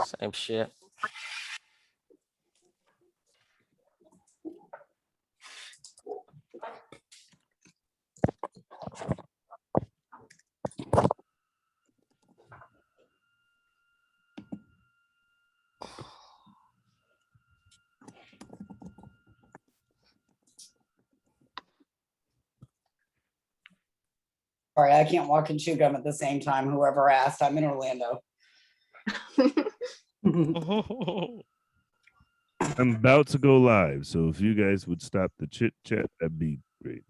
Same shit. Sorry, I can't walk and chew gum at the same time. Whoever asked, I'm in Orlando. I'm about to go live, so if you guys would stop the chit chat, that'd be great.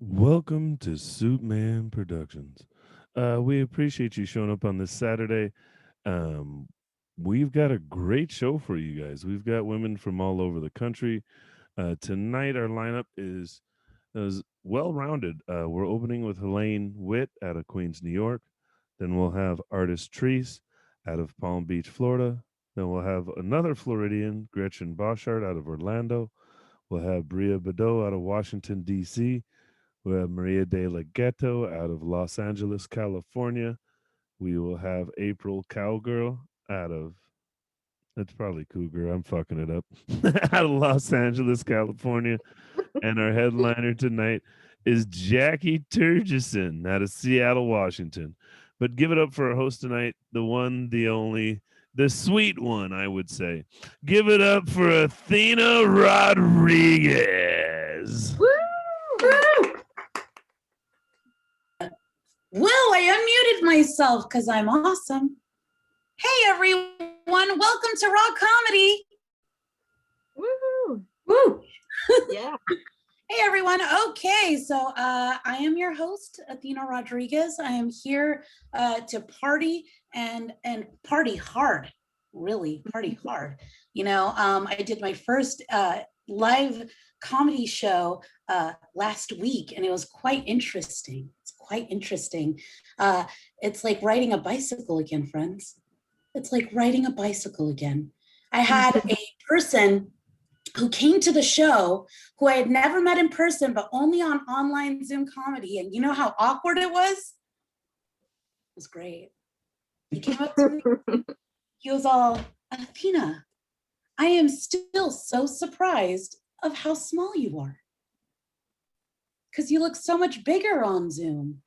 Welcome to SuitMan Productions. We appreciate you showing up on this Saturday. We've got a great show for you guys. We've got women from all over the country. Tonight, our lineup is well-rounded. We're opening with Helaine Witt out of Queens, New York. Then we'll have artist Treece out of Palm Beach, Florida. Then we'll have another Floridian, Gretchyn Boshart out of Orlando. We'll have Bria Badeau out of Washington, D.C. We have Maria DeLaGhetto out of Los Angeles, California. We will have April Cowgirl out of, that's probably Cougar, I'm fucking it up, out of Los Angeles, California. And our headliner tonight is Jackie Turgeson out of Seattle, Washington. But give it up for our host tonight, the one, the only, the sweet one, I would say. Give it up for Athena Rodriguez. Woo! Well, I unmuted myself because I'm awesome. Hey, everyone. Welcome to Raw Comedy. Woo! Woo! Yeah. Hey, everyone. Okay, so I am your host, Athena Rodriguez. I am here to party and party hard, really party hard. You know, I did my first live comedy show last week, and it was quite interesting. It's quite interesting. It's like riding a bicycle again, friends. It's like riding a bicycle again. I had a person who came to the show who I had never met in person, but only on online Zoom comedy. And you know how awkward it was? It was great. He came up to me. He was all, Athena, I am still so surprised of how small you are. Because you look so much bigger on Zoom.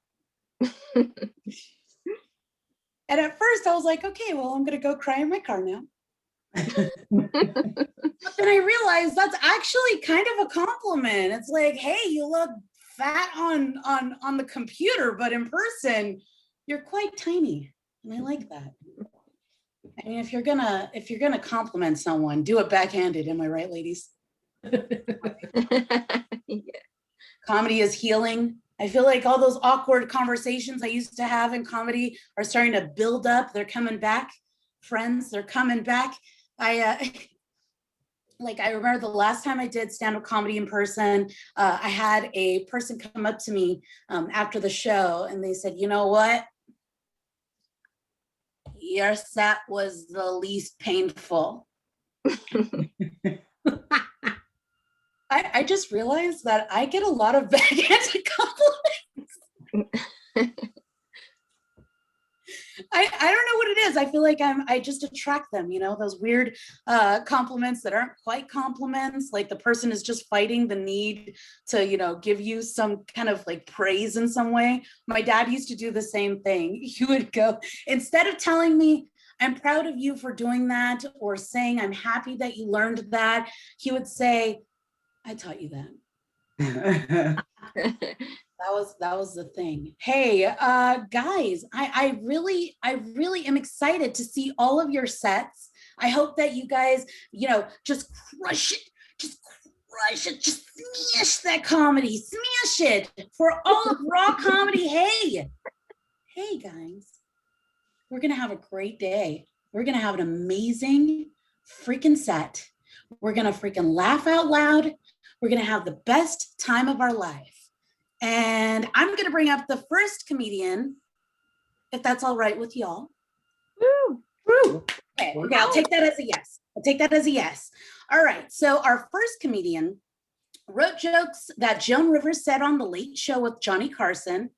And at first I was like, okay, well, I'm going to go cry in my car now. But then I realized that's actually kind of a compliment. It's like, hey, you look fat on the computer, but in person, you're quite tiny. And I like that. I mean, if you're gonna compliment someone, do it backhanded. Am I right, ladies? Yeah. Comedy is healing. I feel like all those awkward conversations I used to have in comedy are starting to build up. They're coming back. Friends, they're coming back. I remember the last time I did stand-up comedy in person, I had a person come up to me after the show and they said, you know what? Your set was the least painful. I just realized that I get a lot of backhanded compliments. I don't know what it is. I feel like I just attract them, you know, those weird compliments that aren't quite compliments. Like the person is just fighting the need to, you know, give you some kind of like praise in some way. My dad used to do the same thing. He would go, instead of telling me, I'm proud of you for doing that, or saying, I'm happy that you learned that, he would say, I taught you that. That was the thing. Hey, guys, I really am excited to see all of your sets. I hope that you guys, just crush it, just crush it, just smash that comedy, smash it for all of raw comedy. Hey, guys, we're gonna have a great day. We're gonna have an amazing freaking set. We're gonna freaking laugh out loud. We're gonna have the best time of our life. And I'm going to bring up the first comedian, if that's all right with y'all. Woo. Woo. Okay, I'll take that as a yes. I'll take that as a yes. All right, so our first comedian wrote jokes that Joan Rivers said on The Late Show with Johnny Carson,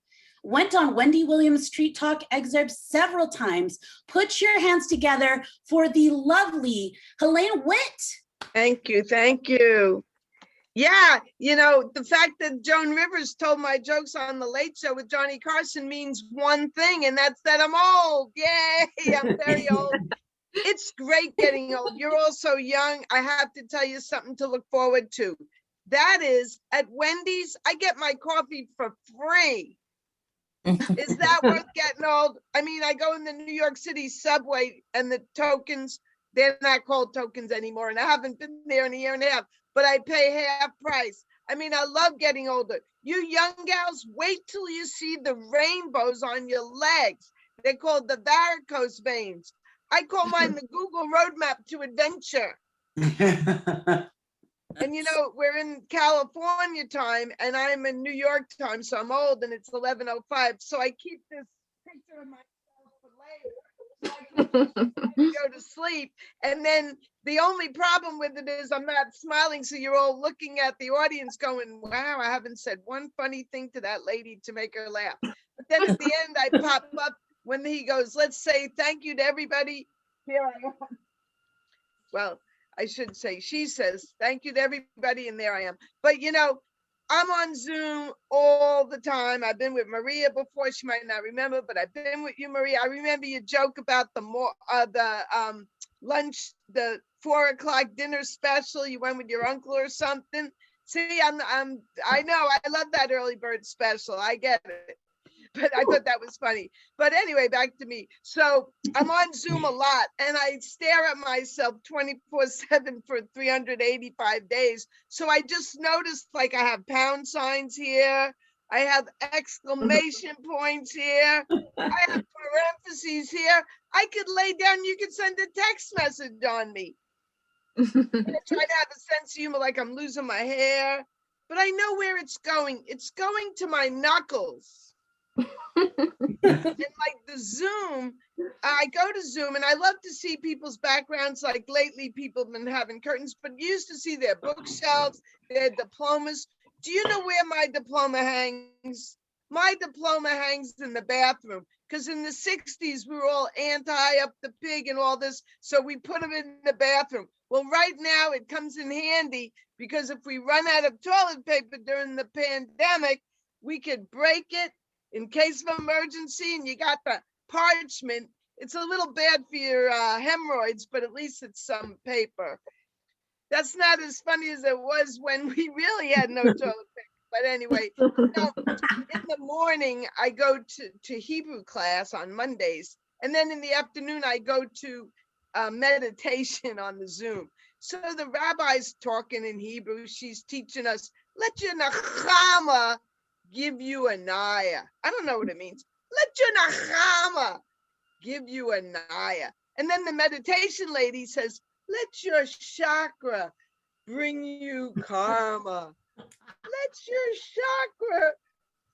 went on Wendy Williams' Street Talk excerpts several times. Put your hands together for the lovely Helaine Witt. Thank you. Thank you. Yeah, the fact that Joan Rivers told my jokes on The Late Show with Johnny Carson means one thing, and that's that I'm old. Yay, I'm very old. It's great getting old. You're all so young. I have to tell you something to look forward to. That is, at Wendy's, I get my coffee for free. Is that worth getting old? I mean, I go in the New York City subway and the tokens, they're not called tokens anymore, and I haven't been there in a year and a half. But I pay half price. I mean, I love getting older. You young gals, wait till you see the rainbows on your legs. They're called the varicose veins. I call mine the Google roadmap to adventure. And we're in California time and I'm in New York time, so I'm old and it's 11:05. So I keep this picture of myself for later. So I can go to sleep. And then the only problem with it is I'm not smiling, so you're all looking at the audience going, wow, I haven't said one funny thing to that lady to make her laugh. But then at the end, I pop up when he goes, let's say thank you to everybody. Here I am. Well, I should say, she says, thank you to everybody, and there I am. But I'm on Zoom all the time. I've been with Maria before. She might not remember, but I've been with you, Maria. I remember your joke about the lunch, the 4 o'clock dinner special. You went with your uncle or something. See, I know. I love that early bird special. I get it. But I thought that was funny. But anyway, back to me. So I'm on Zoom a lot and I stare at myself 24/7 for 385 days. So I just noticed, like, I have pound signs here. I have exclamation points here. I have parentheses here. I could lay down, you could send a text message on me. I try to have a sense of humor, like I'm losing my hair. But I know where it's going. It's going to my knuckles. And like the Zoom, I go to Zoom and I love to see people's backgrounds. Like lately people have been having curtains, but you used to see their bookshelves, their diplomas. Do you know where my diploma hangs? My diploma hangs in the bathroom, because in the 60s we were all anti up the pig and all this, so we put them in the bathroom. Well, right now it comes in handy, because if we run out of toilet paper during the pandemic, we could break it in case of emergency, and you got the parchment. It's a little bad for your hemorrhoids, but at least it's some paper. That's not as funny as it was when we really had no toilet paper. But anyway, in the morning, I go to Hebrew class on Mondays. And then in the afternoon, I go to meditation on the Zoom. So the rabbi's talking in Hebrew. She's teaching us, let your nachama give you a naya. I don't know what it means. Let your nachama give you a naya. And then the meditation lady says, let your chakra bring you karma. Let your chakra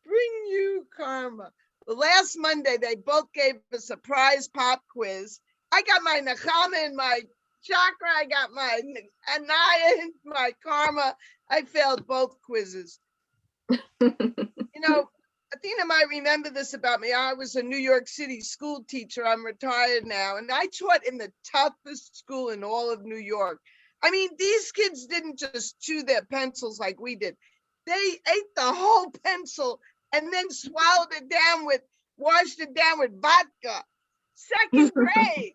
bring you karma. The last Monday, they both gave a surprise pop quiz. I got my nachama and my chakra. I got my anaya and my karma. I failed both quizzes. Athena might remember this about me. I was a New York City school teacher. I'm retired now. And I taught in the toughest school in all of New York. I mean, these kids didn't just chew their pencils like we did. They ate the whole pencil and then swallowed it down washed it down with vodka. Second grade.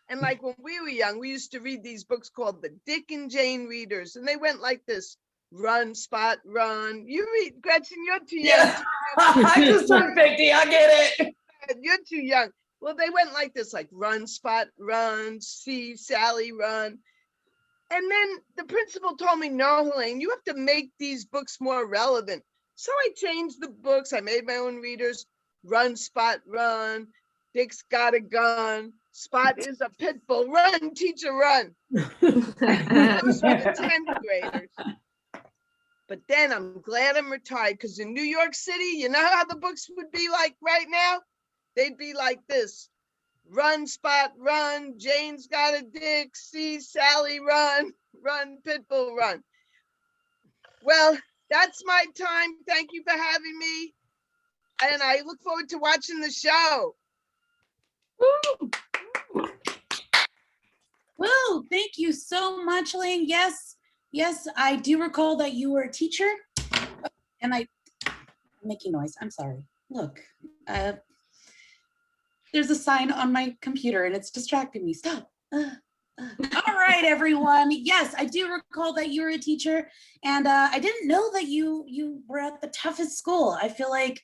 And like when we were young, we used to read these books called the Dick and Jane Readers, and they went like this: run, Spot, run. You read, Gretchen, you're too young. Yeah. I just turned 50. I get it. You're too young. Well, they went like this, like run, Spot, run, see, Sally, run. And then the principal told me, no, Helaine, you have to make these books more relevant. So I changed the books. I made my own readers. Run, Spot, run. Dick's got a gun. Spot is a pit bull. Run, teacher, run. Those were the 10th graders. But then I'm glad I'm retired, because in New York City, you know how the books would be like right now? They'd be like this: run, Spot, run. Jane's got a dick. See, Sally, run. Run, Pitbull, run. Well, that's my time. Thank you for having me. And I look forward to watching the show. Woo, thank you so much, Helaine. Yes, I do recall that you were a teacher. And I'm making noise. I'm sorry. Look, there's a sign on my computer and it's distracting me. Stop. All right, everyone. Yes, I do recall that you were a teacher, and I didn't know that you were at the toughest school. I feel like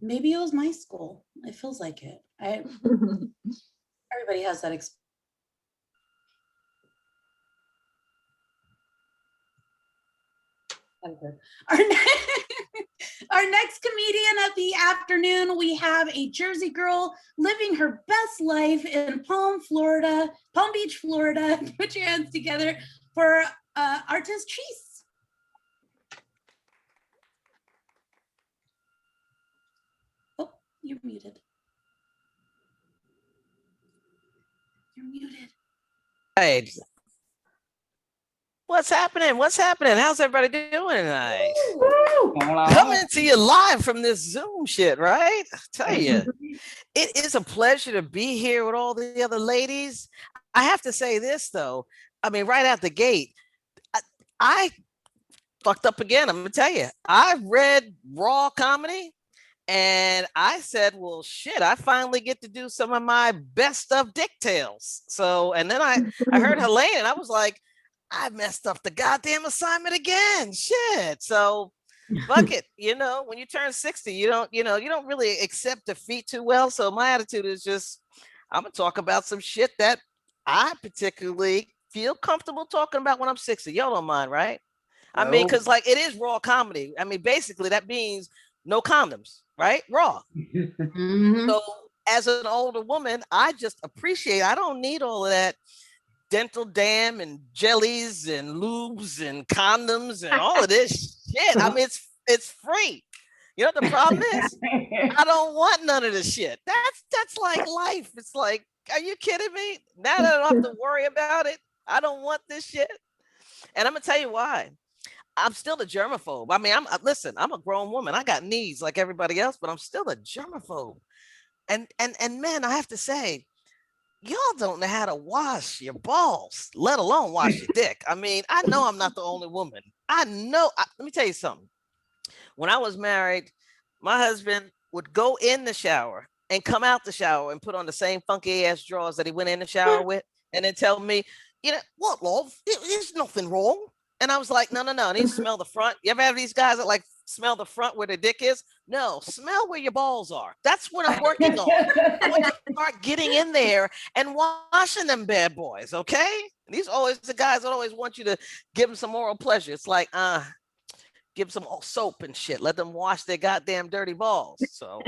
maybe it was my school. It feels like it. Everybody has that experience. Our next comedian of the afternoon, we have a Jersey girl living her best life in Palm Beach, Florida. Put your hands together for artist Treece. Oh, you're muted. You're muted. Hey, what's happening? What's happening? How's everybody doing tonight? Coming to you live from this Zoom shit, right? I tell you, it is a pleasure to be here with all the other ladies. I have to say this though. I mean, right out the gate, I fucked up again. I'm gonna tell you, I read raw comedy and I said, well, shit, I finally get to do some of my best of dick tales. So, and then I heard Helaine and I was like, I messed up the goddamn assignment again. Shit. So fuck it. You know, when you turn 60, you don't really accept defeat too well. So my attitude is just, I'm gonna talk about some shit that I particularly feel comfortable talking about when I'm 60. Y'all don't mind, right? I mean, because like it is raw comedy. I mean, basically that means no condoms, right? Raw. So as an older woman, I just appreciate, I don't need all of that dental dam and jellies and lubes and condoms and all of this shit. I mean, it's free. You know what the problem is? I don't want none of this shit. That's like life. It's like, are you kidding me? Now that I don't have to worry about it, I don't want this shit. And I'm gonna tell you why. I'm still a germaphobe. I mean, listen, I'm a grown woman. I got needs like everybody else, but I'm still a germaphobe. And man, I have to say, y'all don't know how to wash your balls, let alone wash your dick. I mean, I know I'm not the only woman. I know. Let me tell you something. When I was married, my husband would go in the shower and come out the shower and put on the same funky ass drawers that he went in the shower with, and then tell me, you know, what, love? There's nothing wrong. And I was like, no. And he smell the front. You ever have these guys that like smell the front where the dick is? No, smell where your balls are. That's what I'm working on. I want to start getting in there and washing them bad boys, okay? And these always the guys that always want you to give them some oral pleasure. It's like, give some soap and shit. Let them wash their goddamn dirty balls. So,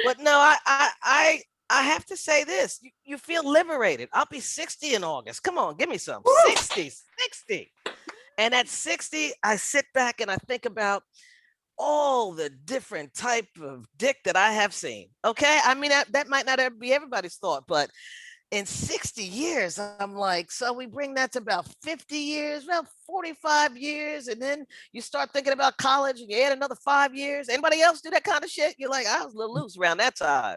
but no, I have to say this. You feel liberated. I'll be 60 in August. Come on, give me some. 60. And at 60, I sit back and I think about all the different type of dick that I have seen. Okay. I mean, that might not ever be everybody's thought, but in 60 years, I'm like, so we bring that to about 50 years, about 45 years. And then you start thinking about college and you add another 5 years. Anybody else do that kind of shit? You're like, I was a little loose around that time.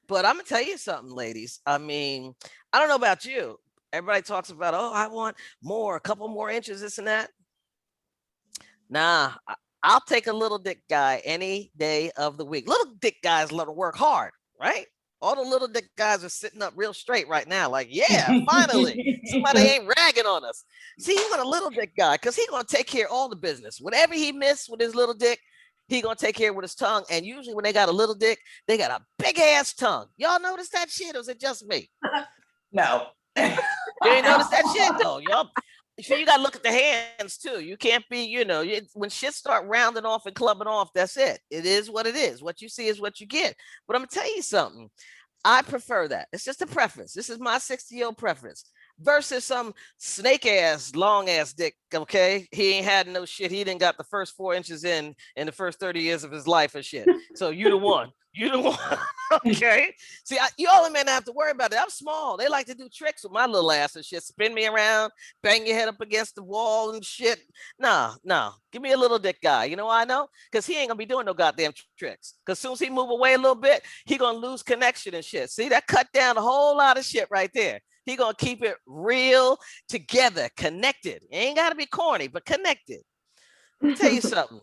But I'm gonna tell you something, ladies. I mean, I don't know about you. Everybody talks about, oh, I want more, a couple more inches, this and that. Nah, I'll take a little dick guy any day of the week. Little dick guys let them work hard, right? All the little dick guys are sitting up real straight right now. Like, yeah, finally, somebody ain't ragging on us. See, you want a little dick guy because he's going to take care of all the business. Whatever he missed with his little dick, he going to take care of with his tongue. And usually when they got a little dick, they got a big ass tongue. Y'all notice that shit, or is it just me? No. You ain't notice that shit though, y'all. So you gotta look at the hands too. You can't be, when shit start rounding off and clubbing off, that's it. It is what it is. What you see is what you get. But I'm gonna tell you something. I prefer that. It's just a preference. This is my 60-year-old preference versus some snake ass, long ass dick. Okay, he ain't had no shit. He didn't got the first 4 inches in the first 30 years of his life and shit. So you the one. You the one. Okay. See, you all men have to worry about it. I'm small. They like to do tricks with my little ass and shit. Spin me around, bang your head up against the wall and shit. No. Give me a little dick guy. You know why I know? Because he ain't gonna be doing no goddamn tricks. Because as soon as he move away a little bit, he gonna lose connection and shit. See, that cut down a whole lot of shit right there. He gonna keep it real together, connected. It ain't gotta be corny, but connected. I'll tell you something.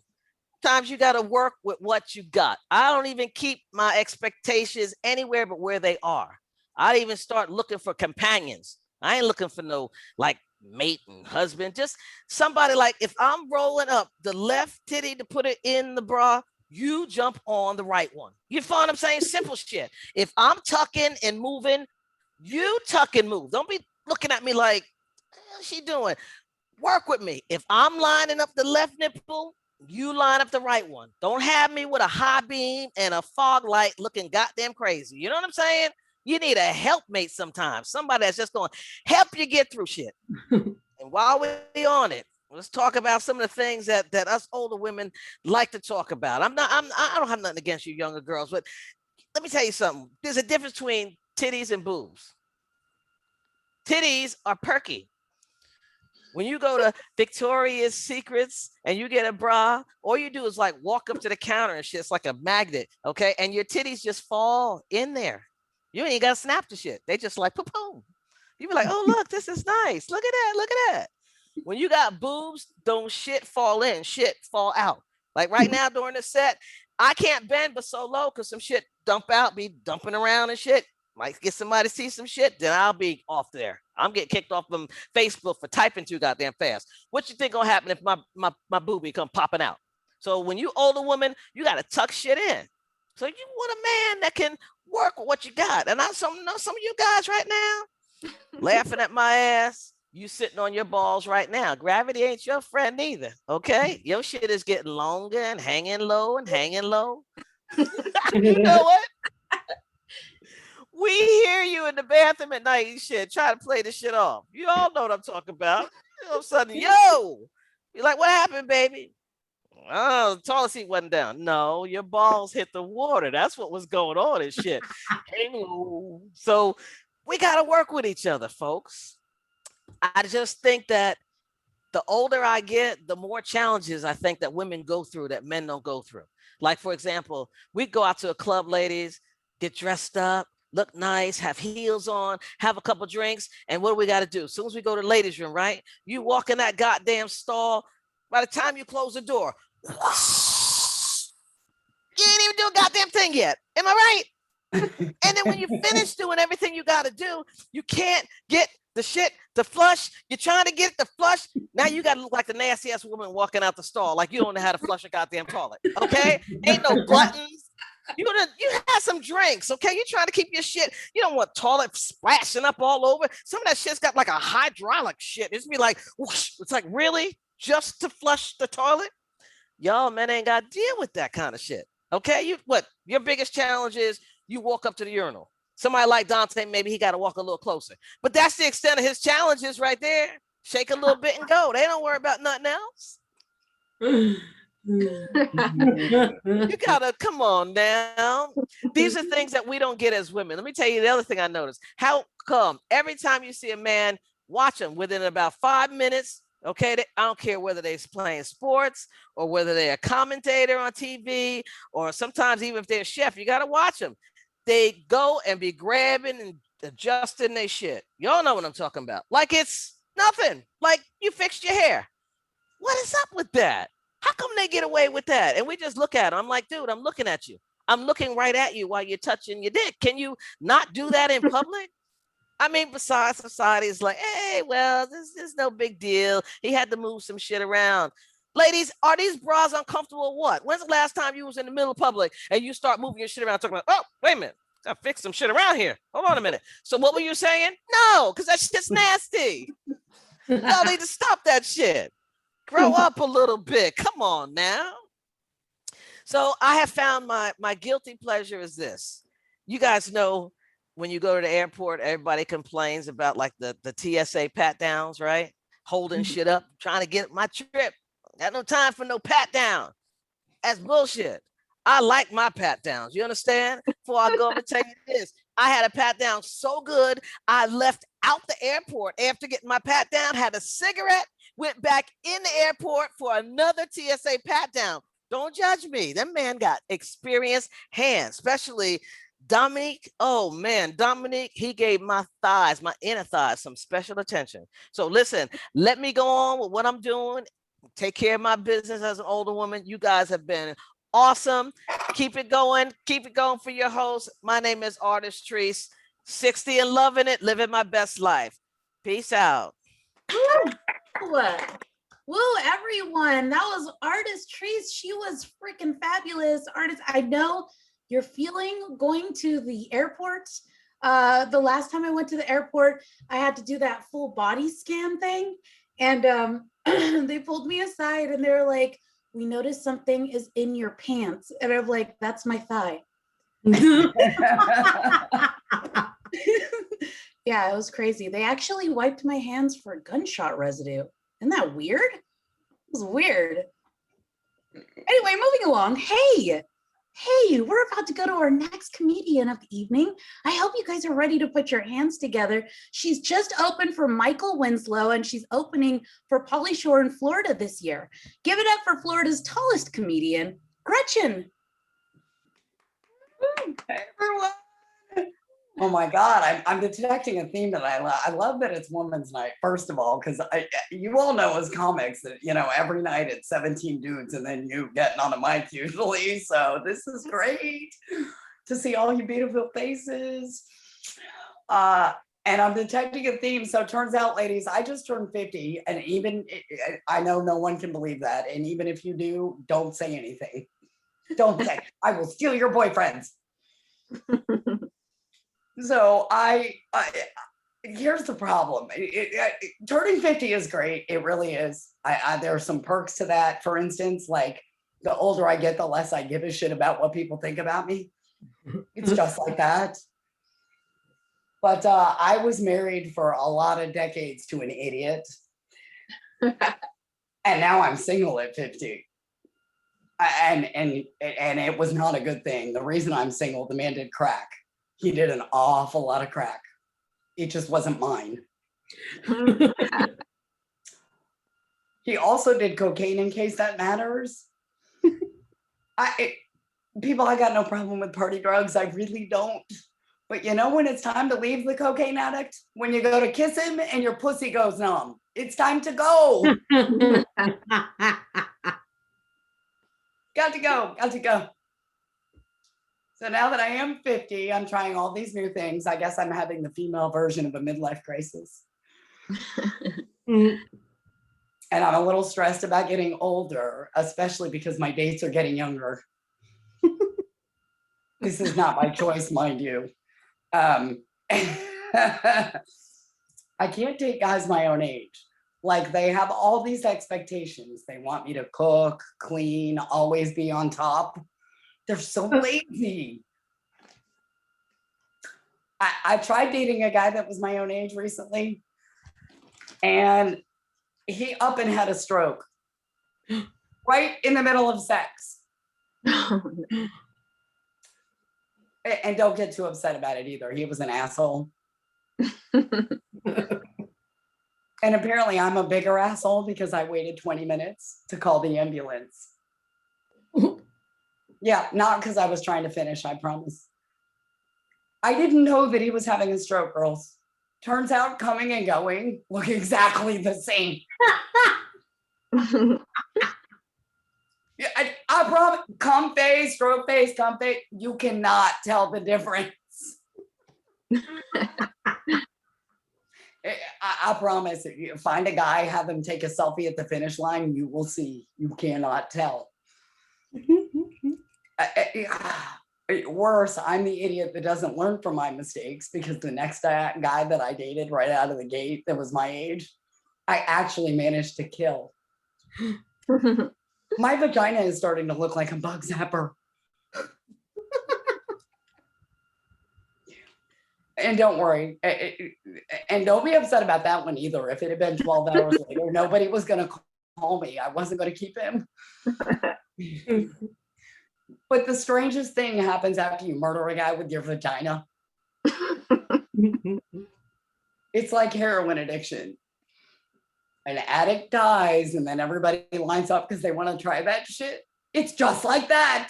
Sometimes you got to work with what you got. I don't even keep my expectations anywhere but where they are. I even start looking for companions. I ain't looking for no like mate and husband. Just somebody like if I'm rolling up the left titty to put it in the bra, you jump on the right one. You find what I'm saying? Simple shit. If I'm tucking and moving, you tuck and move. Don't be looking at me like, what's she doing? Work with me. If I'm lining up the left nipple, you line up the right one. Don't have me with a high beam and a fog light looking goddamn crazy. You know what I'm saying? You need a helpmate sometimes. Somebody that's just going to help you get through shit. And while we're on it, let's talk about some of the things that us older women like to talk about. I don't have nothing against you younger girls, but let me tell you something. There's a difference between titties and boobs. Titties are perky. When you go to Victoria's Secrets and you get a bra, all you do is like walk up to the counter and shit. It's like a magnet, okay? And your titties just fall in there. You ain't got to snap the shit. They just like, boom. You be like, oh, look, this is nice. Look at that. Look at that. When you got boobs, don't shit fall in, shit fall out. Like right now during the set, I can't bend but so low because some shit dump out, be dumping around and shit. Might get somebody to see some shit, then I'll be off there. I'm getting kicked off from Facebook for typing too goddamn fast. What you think gonna happen if my boobie come popping out? So when you older woman, you gotta tuck shit in. So you want a man that can work with what you got. And I know some of you guys right now laughing at my ass. You sitting on your balls right now. Gravity ain't your friend either. Okay, your shit is getting longer and hanging low and hanging low. You know what? We hear you in the bathroom at night and shit, try to play this shit off. You all know what I'm talking about. All of a sudden, yo, you're like, what happened, baby? Oh, the toilet seat wasn't down. No, your balls hit the water. That's what was going on and shit. Hello. So we got to work with each other, folks. I just think that the older I get, the more challenges I think that women go through that men don't go through. Like, for example, we go out to a club, ladies, get dressed up, look nice, have heels on, have a couple drinks. And what do we got to do? As soon as we go to the ladies' room, right? You walk in that goddamn stall. By the time you close the door, you ain't even do a goddamn thing yet. Am I right? And then when you finish doing everything you got to do, you can't get the shit to flush. You're trying to get it to flush. Now you got to look like the nasty ass woman walking out the stall. Like you don't know how to flush a goddamn toilet. Okay? Ain't no buttons. You have some drinks, okay? You're trying to keep your shit. You don't want toilet splashing up all over. Some of that shit's got like a hydraulic shit. It's be like, whoosh. It's like, really? Just to flush the toilet? Y'all, man, ain't got to deal with that kind of shit, okay? Your biggest challenge is you walk up to the urinal. Somebody like Dante, maybe he got to walk a little closer. But that's the extent of his challenges right there. Shake a little bit and go. They don't worry about nothing else. You gotta come on now. These are things that we don't get as women. Let me tell you the other thing I noticed. How come every time you see a man, watch him within about 5 minutes? Okay, I don't care whether they're playing sports or whether they're a commentator on TV or sometimes even if they're a chef, you gotta watch them. They go and be grabbing and adjusting their shit. Y'all know what I'm talking about. Like it's nothing. Like you fixed your hair. What is up with that? How come they get away with that? And we just look at them. I'm like, dude, I'm looking at you. I'm looking right at you while you're touching your dick. Can you not do that in public? I mean, besides, society is like, hey, well, this is no big deal. He had to move some shit around. Ladies, are these bras uncomfortable or what? When's the last time you was in the middle of public and you start moving your shit around talking about, oh, wait a minute, gotta fix some shit around here. Hold on a minute. So what were you saying? No, because that shit's nasty. Y'all need to stop that shit. Grow up a little bit. Come on now. So I have found my guilty pleasure is this. You guys know when you go to the airport, everybody complains about like the TSA pat downs, right? Holding shit up, trying to get my trip. Got no time for no pat down. That's bullshit. I like my pat downs. You understand? Before I go, I'm gonna tell you this. I had a pat down so good, I left out the airport after getting my pat down, had a cigarette, went back in the airport for another TSA pat down. Don't judge me. That man got experienced hands, especially Dominique. Oh man, Dominique, he gave my thighs, my inner thighs, some special attention. So listen, let me go on with what I'm doing. Take care of my business as an older woman. You guys have been awesome. Keep it going for your host. My name is Artist Treece, 60 and loving it, living my best life. Peace out. Woo, everyone. That was Artist Treece. She was freaking fabulous. Artist, I know you're feeling going to the airport. The last time I went to the airport, I had to do that full body scan thing. And they pulled me aside and they're like, we noticed something is in your pants. And I'm like, that's my thigh. Yeah, it was crazy. They actually wiped my hands for gunshot residue. Isn't that weird? It was weird. Anyway, moving along. Hey, we're about to go to our next comedian of the evening. I hope you guys are ready to put your hands together. She's just opened for Michael Winslow, and she's opening for Pauly Shore in Florida this year. Give it up for Florida's tallest comedian, Gretchyn. Hey, everyone. Oh my God, I'm detecting a theme that I love. I love that it's Women's Night, first of all, because you all know as comics that, every night it's 17 dudes and then you getting on a mic usually. So this is great to see all you beautiful faces. And I'm detecting a theme. So it turns out, ladies, I just turned 50, and I know no one can believe that. And even if you do, don't say anything. Don't say, I will steal your boyfriends. So here's the problem. Turning 50 is great. It really is. There are some perks to that. For instance, like the older I get, the less I give a shit about what people think about me. It's just like that. But I was married for a lot of decades to an idiot. And now I'm single at 50. And it was not a good thing. The reason I'm single, the man did crack. He did an awful lot of crack. It just wasn't mine. He also did cocaine, in case that matters. People, I got no problem with party drugs. I really don't. But when it's time to leave the cocaine addict? When you go to kiss him and your pussy goes numb. It's time to go. Got to go. So now that I am 50, I'm trying all these new things. I guess I'm having the female version of a midlife crisis. And I'm a little stressed about getting older, especially because my dates are getting younger. This is not my choice, mind you. I can't date guys my own age. Like, they have all these expectations. They want me to cook, clean, always be on top. They're so lazy. I tried dating a guy that was my own age recently, and he up and had a stroke right in the middle of sex. And don't get too upset about it either. He was an asshole. And apparently I'm a bigger asshole because I waited 20 minutes to call the ambulance. Yeah, not because I was trying to finish, I promise. I didn't know that he was having a stroke, girls. Turns out coming and going look exactly the same. Yeah, I promise. Cum face, stroke face, cum face. You cannot tell the difference. I promise. If you find a guy, have him take a selfie at the finish line, you will see. You cannot tell. Worse, I'm the idiot that doesn't learn from my mistakes, because the next guy that I dated right out of the gate that was my age, I actually managed to kill. My vagina is starting to look like a bug zapper. And don't worry, and don't be upset about that one either. If it had been 12 hours later, nobody was going to call me. I wasn't going to keep him. But the strangest thing happens after you murder a guy with your vagina. It's like heroin addiction. An addict dies and then everybody lines up because they want to try that shit. It's just like that.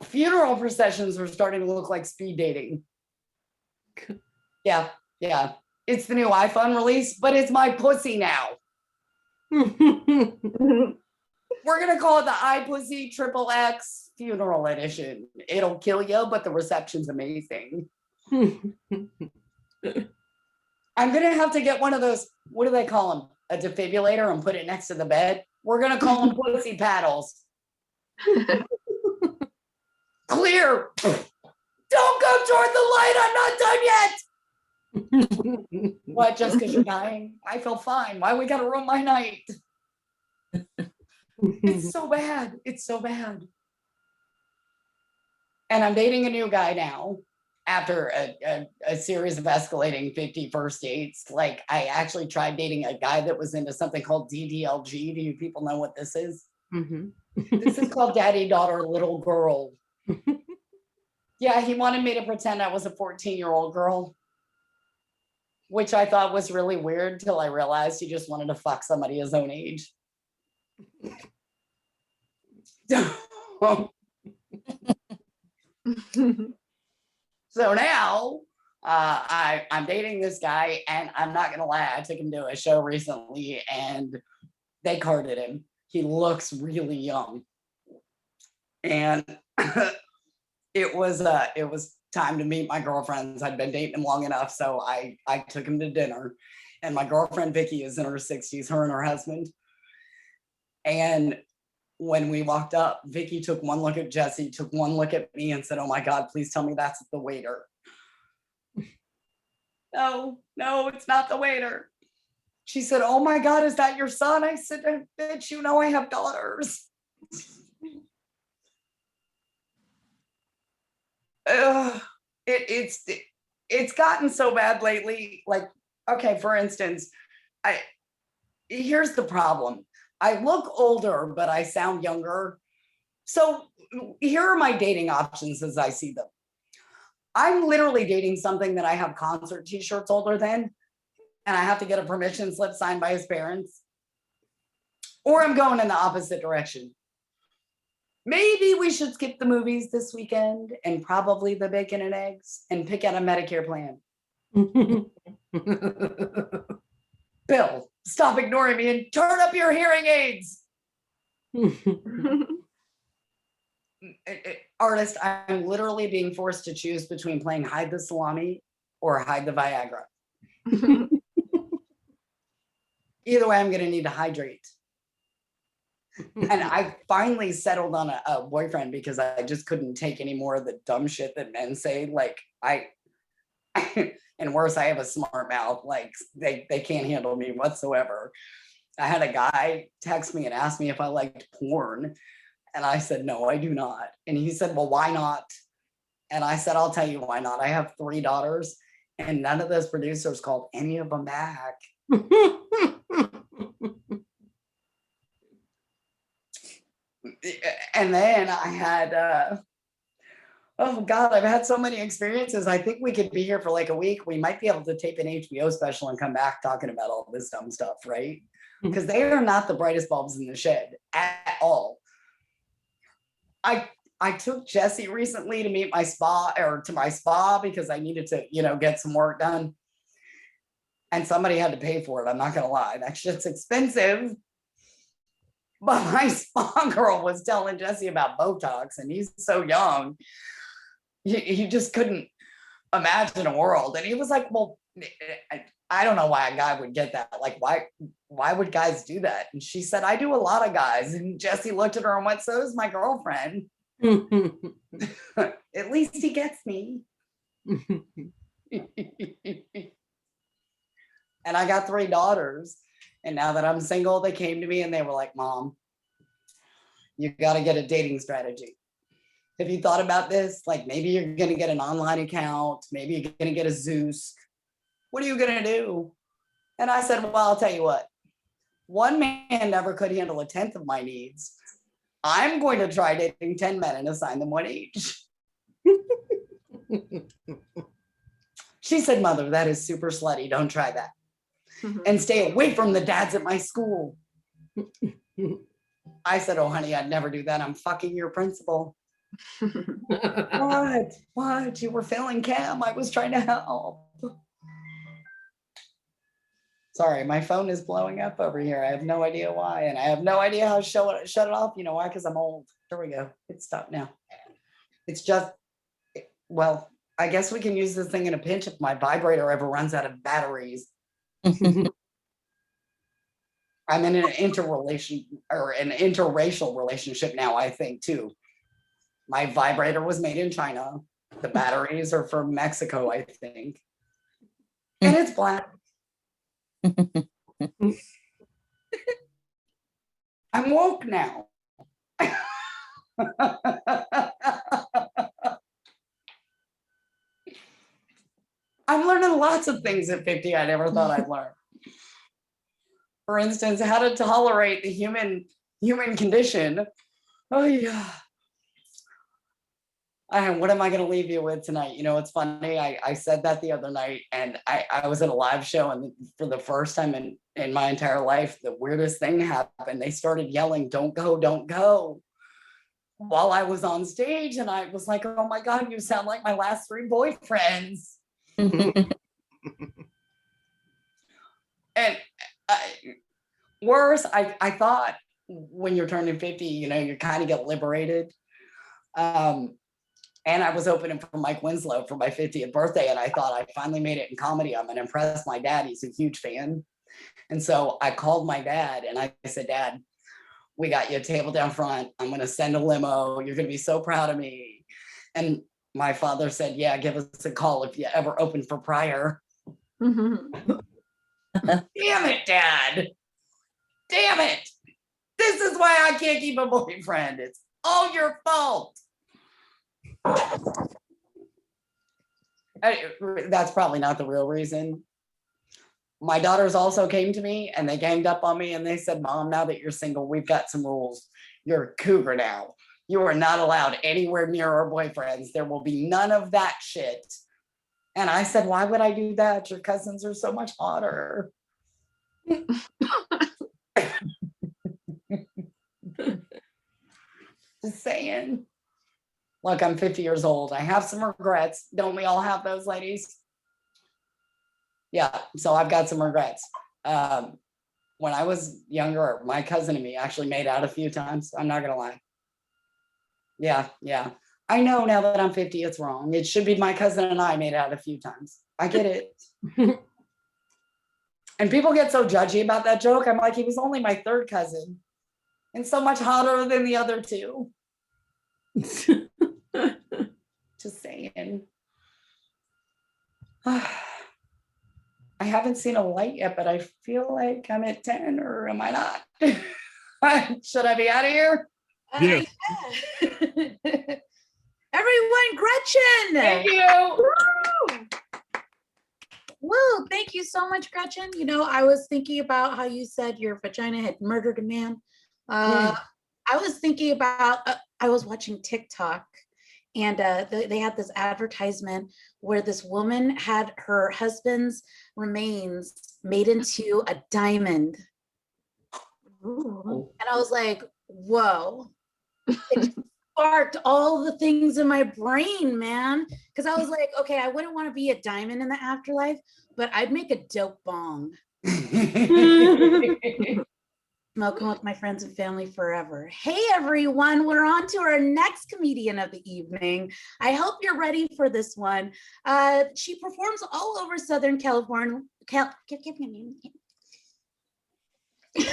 Funeral processions are starting to look like speed dating. Yeah. It's the new iPhone release, but it's my pussy now. We're going to call it the iPussy XXX Funeral Edition. It'll kill you, but the reception's amazing. I'm going to have to get one of those, what do they call them? A defibrillator, and put it next to the bed. We're going to call them pussy paddles. Clear. Don't go toward the light. I'm not done yet. What, just because you're dying? I feel fine. Why we got to ruin my night? It's so bad. It's so bad. And I'm dating a new guy now after a series of escalating 50 first dates. Like, I actually tried dating a guy that was into something called DDLG. Do you people know what this is? Mm-hmm. This is called Daddy, Daughter, Little Girl. Yeah, he wanted me to pretend I was a 14-year-old girl, which I thought was really weird till I realized he just wanted to fuck somebody his own age. So now I'm dating this guy, and I'm not gonna lie, I took him to a show recently and they carded him. He looks really young, and it was time to meet my girlfriends. I'd been dating him long enough, so I took him to dinner, and my girlfriend Vicky is in her 60s, her and her husband. And when we walked up, Vicky took one look at Jesse, took one look at me, and said, "Oh my God, please tell me that's the waiter." No, it's not the waiter. She said, "Oh my God, is that your son?" I said, "Bitch, you know I have daughters." It's gotten so bad lately. Like, okay, for instance, here's the problem. I look older, but I sound younger. So here are my dating options as I see them. I'm literally dating something that I have concert t-shirts older than, and I have to get a permission slip signed by his parents. Or I'm going in the opposite direction. Maybe we should skip the movies this weekend and probably the bacon and eggs and pick out a Medicare plan. Bill, stop ignoring me and turn up your hearing aids. Artist, I'm literally being forced to choose between playing hide the salami or hide the Viagra. Either way, I'm going to need to hydrate. And I finally settled on a boyfriend because I just couldn't take any more of the dumb shit that men say. Like, and worse, I have a smart mouth. Like, they can't handle me whatsoever. I had a guy text me and ask me if I liked porn. And I said, "No, I do not." And he said, "Well, why not?" And I said, "I'll tell you why not. I have 3 daughters, and none of those producers called any of them back." And then I had, oh God, I've had so many experiences. I think we could be here for like a week. We might be able to tape an HBO special and come back talking about all this dumb stuff, right? Because they are not the brightest bulbs in the shed at all. I took Jesse recently to meet my spa because I needed to, get some work done. And somebody had to pay for it. I'm not going to lie. That shit's expensive. But my spa girl was telling Jesse about Botox, and he's so young. He just couldn't imagine a world. And he was like, well, I don't know why a guy would get that. Like, why would guys do that? And she said, I do a lot of guys. And Jesse looked at her and went, so does my girlfriend. At least he gets me. And I got 3 daughters. And now that I'm single, they came to me and they were like, Mom, you got to get a dating strategy. Have you thought about this? Like, maybe you're going to get an online account. Maybe you're going to get a Zeus. What are you going to do? And I said, well, I'll tell you what. One man never could handle 1/10 of my needs. I'm going to try dating 10 men and assign them one each. She said, Mother, that is super slutty. Don't try that. And stay away from the dads at my school. I said, oh, honey, I'd never do that. I'm fucking your principal. What? You were failing cam. I was trying to help. Sorry, my phone is blowing up over here. I have no idea why. And I have no idea how to shut it off. You know why? Because I'm old. There we go. It's stopped now. It's just, well, I guess we can use this thing in a pinch if my vibrator ever runs out of batteries. I'm in an interracial relationship now, I think, too. My vibrator was made in China. The batteries are from Mexico, I think. And it's black. I'm woke now. I'm learning lots of things at 50 I never thought I'd learn. For instance, how to tolerate the human condition. Oh yeah. What am I going to leave you with tonight? You know, it's funny. I said that the other night, and I was at a live show, and for the first time in my entire life, the weirdest thing happened. They started yelling, "Don't go, don't go," while I was on stage, and I was like, "Oh my God, you sound like my last 3 boyfriends." And worse, I thought when you're turning 50, you know, you kind of get liberated. And I was opening for Mike Winslow for my 50th birthday, and I thought I finally made it in comedy. I'm going to impress my dad. He's a huge fan. And so I called my dad and I said, Dad, we got you a table down front. I'm going to send a limo. You're going to be so proud of me. And my father said, yeah, give us a call if you ever open for Pryor. Damn it, Dad. Damn it. This is why I can't keep a boyfriend. It's all your fault. That's probably not the real reason. My daughters also came to me and they ganged up on me and they said, Mom, now that you're single, we've got some rules. You're a cougar now. You are not allowed anywhere near our boyfriends. There will be none of that shit. And I said, why would I do that? Your cousins are so much hotter. Just saying. Look, I'm 50 years old. I have some regrets. Don't we all have those, ladies? Yeah, so I've got some regrets. When I was younger, my cousin and me actually made out a few times. I'm not gonna lie. Yeah. I know now that I'm 50, it's wrong. It should be my cousin and I made out a few times. I get it. And people get so judgy about that joke. I'm like, he was only my 3rd cousin and so much hotter than the other 2. Just saying. I haven't seen a light yet, but I feel like I'm at 10, or am I not? Should I be out of here? Yeah. Everyone, Gretchyn. Thank you. Woo, thank you so much, Gretchyn. You know, I was thinking about how you said your vagina had murdered a man. I was thinking about, I was watching TikTok, and they had this advertisement where this woman had her husband's remains made into a diamond. Ooh. And I was like, whoa. It sparked all the things in my brain, man. Because I was like, okay, I wouldn't want to be a diamond in the afterlife, but I'd make a dope bong. Smoking with my friends and family forever. Hey everyone, we're on to our next comedian of the evening. I hope you're ready for this one. She performs all over Southern California. Give me a name. She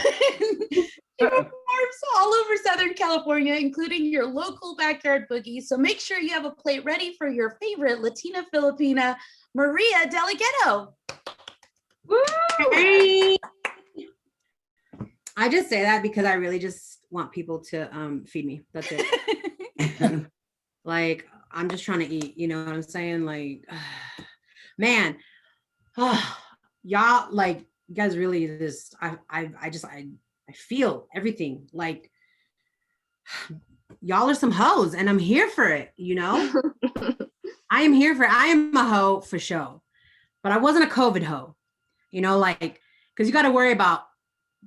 performs all over Southern California, including your local backyard boogie. So make sure you have a plate ready for your favorite Latina Filipina, Maria DeLaGhetto. Hey. I just say that because I really just want people to feed me. That's it. Like, I'm just trying to eat, you know what I'm saying? Like, man, y'all, like, you guys really just, I feel everything. Like, y'all are some hoes and I'm here for it, you know? I am here for it. I am a hoe for sure, but I wasn't a COVID hoe, you know, like, because you got to worry about,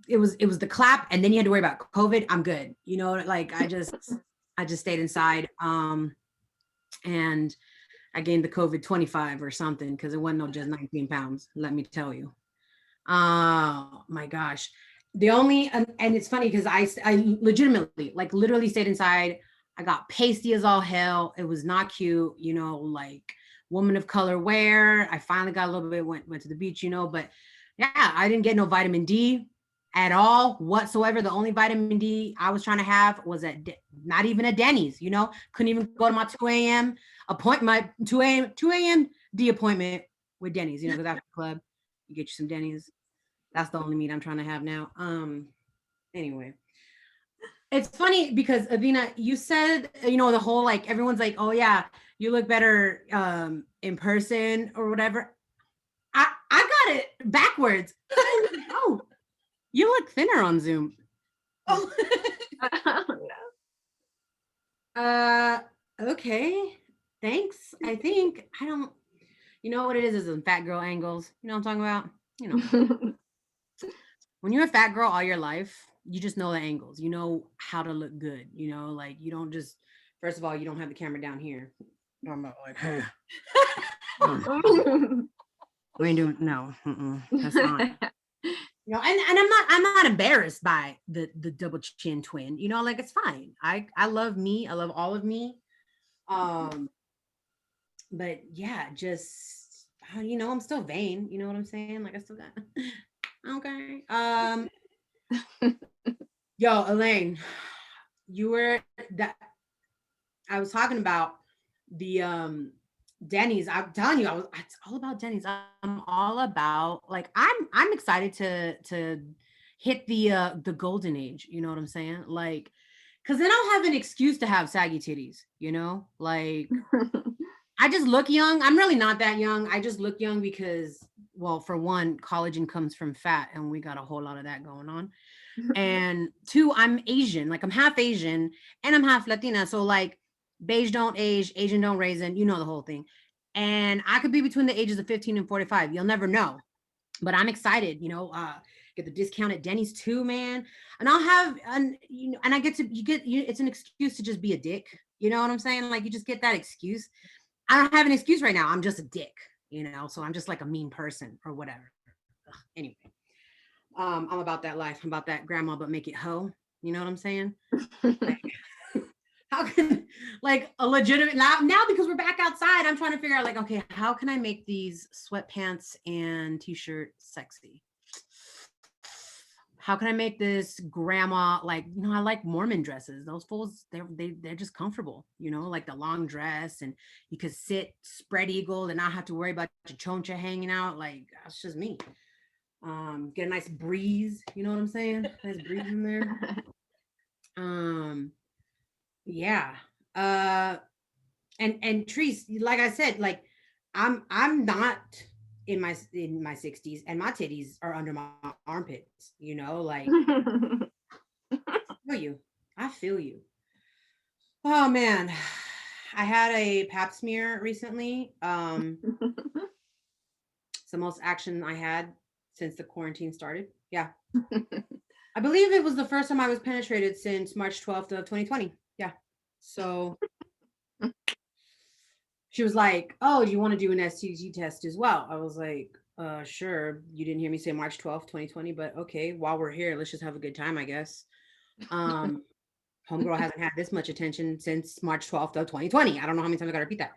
it was the clap and then you had to worry about COVID. I'm good. You know, like I just stayed inside. And I gained the COVID 25 or something because it wasn't no just 19 pounds. Let me tell you. Oh my gosh. The only, and it's funny because I legitimately, like literally stayed inside. I got pasty as all hell. It was not cute, you know, like woman of color wear. I finally got a little bit, went to the beach, you know, but yeah, I didn't get no vitamin D at all whatsoever. The only vitamin D I was trying to have was not even a Denny's, you know, couldn't even go to my 2 a.m. appointment, 2 a.m. D appointment with Denny's, you know, because after the club, you get you some Denny's. That's the only meat I'm trying to have now. Anyway, it's funny because Athena, you said, you know, the whole, like, everyone's like, oh yeah, you look better in person or whatever. I got it backwards. Oh, you look thinner on Zoom. Oh. Okay. Thanks. I think, I don't, you know what it is some fat girl angles. You know what I'm talking about? You know, when you're a fat girl all your life, you just know the angles. You know how to look good. You know, like you don't just, first of all, you don't have the camera down here. I'm not like, hey. We ain't doing, no, that's not. You know, and I'm not embarrassed by the double chin twin, you know, like it's fine. I love me. I love all of me. But yeah, just, you know, I'm still vain. You know what I'm saying? Like I still got, okay. Yo, Helaine, you were that, I was talking about the, Denny's. I'm telling you, it's all about Denny's. I'm all about, like, I'm excited to hit the golden age. You know what I'm saying? Like, because then I'll have an excuse to have saggy titties, you know? Like, I just look young. I'm really not that young. I just look young because, well, for one, collagen comes from fat and we got a whole lot of that going on. And two, I'm Asian. Like, I'm half Asian and I'm half Latina. So like, beige don't age, Asian don't raisin, you know the whole thing. And I could be between the ages of 15 and 45. You'll never know. But I'm excited, you know, get the discount at Denny's too, man. And I'll have, you know, and I get to, it's an excuse to just be a dick. You know what I'm saying? Like, you just get that excuse. I don't have an excuse right now. I'm just a dick, you know? So I'm just like a mean person or whatever. Ugh, anyway, I'm about that life. I'm about that grandma, but make it hoe. You know what I'm saying? Like, how can, like, a legitimate, now because we're back outside, I'm trying to figure out, like, okay, how can I make these sweatpants and t-shirt sexy? How can I make this grandma, like, you know, I like Mormon dresses. Those fools, they're just comfortable, you know, like the long dress, and you could sit spread eagled and not have to worry about your choncha hanging out. Like, that's just me. Get a nice breeze, you know what I'm saying? Nice breeze in there. Yeah. And Treece, like I said, like I'm not in my 60s and my titties are under my armpits, you know, like I feel you. Oh man, I had a pap smear recently. It's the most action I had since the quarantine started. Yeah. I believe it was the first time I was penetrated since March 12th of 2020. Yeah. So she was like, oh, do you want to do an STD test as well? I was like, Sure. You didn't hear me say March 12th, 2020, but okay, while we're here, let's just have a good time, I guess. Homegirl hasn't had this much attention since March 12th of 2020. I don't know how many times I gotta repeat that.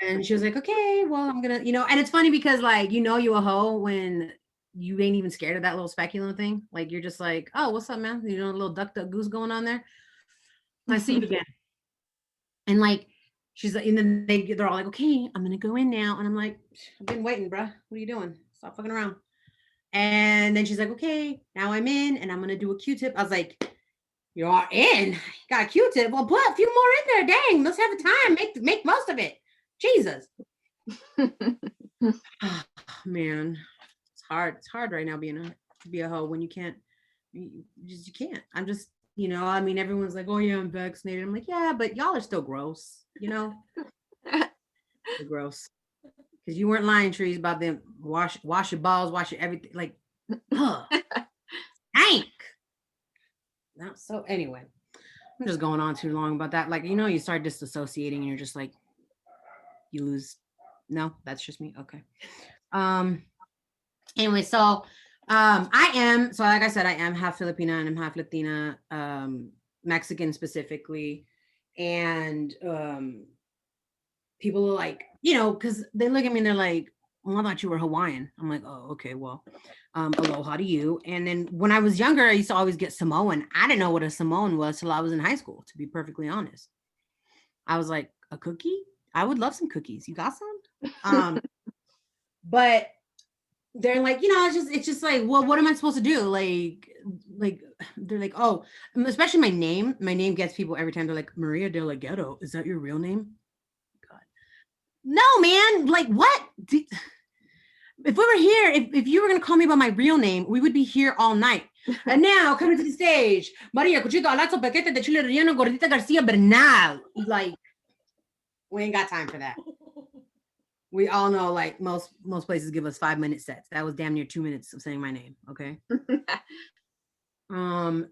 And she was like, okay, well, I'm gonna, and it's funny because like, you a hoe when you ain't even scared of that little speculum thing. Like you're just like, oh, what's up, man? A little duck goose going on there. I see you again. And like, she's like, and then they're all like, okay, I'm gonna go in now. And I'm like, I've been waiting, bruh. What are you doing? Stop fucking around. And then she's like, okay, now I'm in and I'm gonna do a Q-tip. I was like, you're in? Got a Q-tip? Well, put a few more in there. Dang, let's have a time. Make most of it. Jesus. Oh, man, it's hard. It's hard right now be a hoe when you can't. You can't. I'm just, I mean, everyone's like, oh yeah, I'm vaccinated. I'm like, yeah, but y'all are still gross, You're gross. Because you weren't lying, Treece, about them wash your balls, wash your everything. Like, stank. No, so anyway, I'm just going on too long about that. Like, you start disassociating and you're just like, you lose. No, that's just me. Okay. Anyway, so so like I said, I am half Filipina and I'm half Latina, Mexican specifically. And people are like, because they look at me and they're like, well, I thought you were Hawaiian. I'm like, oh, okay, well, aloha to you. And then when I was younger, I used to always get Samoan. I didn't know what a Samoan was till I was in high school, to be perfectly honest. I was like, a cookie? I would love some cookies. You got some? But they're like, it's just like, well, what am I supposed to do? Like they're like, oh, especially my name gets people every time. They're like, Maria DeLaGhetto, is that your real name? God, no, man. Like, what? If we were here, if you were gonna call me by my real name, we would be here all night. And now coming to the stage, Maria Cuchito Alazo Paquete de Chile Relleno Gordita Garcia Bernal. Like, we ain't got time for that. We all know, like, most places give us 5-minute sets. That was damn near 2 minutes of saying my name. Okay. And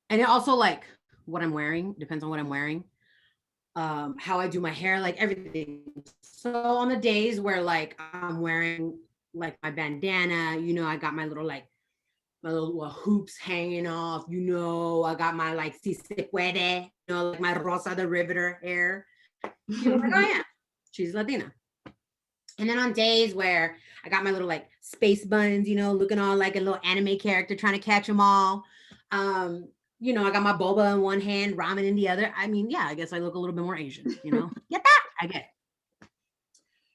it also, like, what I'm wearing depends on what I'm wearing. How I do my hair, like everything. So on the days where like I'm wearing like my bandana, I got my little hoops hanging off, I got my like si se puede, like my Rosa the Riveter hair. Like, oh yeah, she's Latina. And then on days where I got my little like space buns, looking all like a little anime character trying to catch them all. I got my boba in one hand, ramen in the other. I mean, yeah, I guess I look a little bit more Asian, Get that? I get it.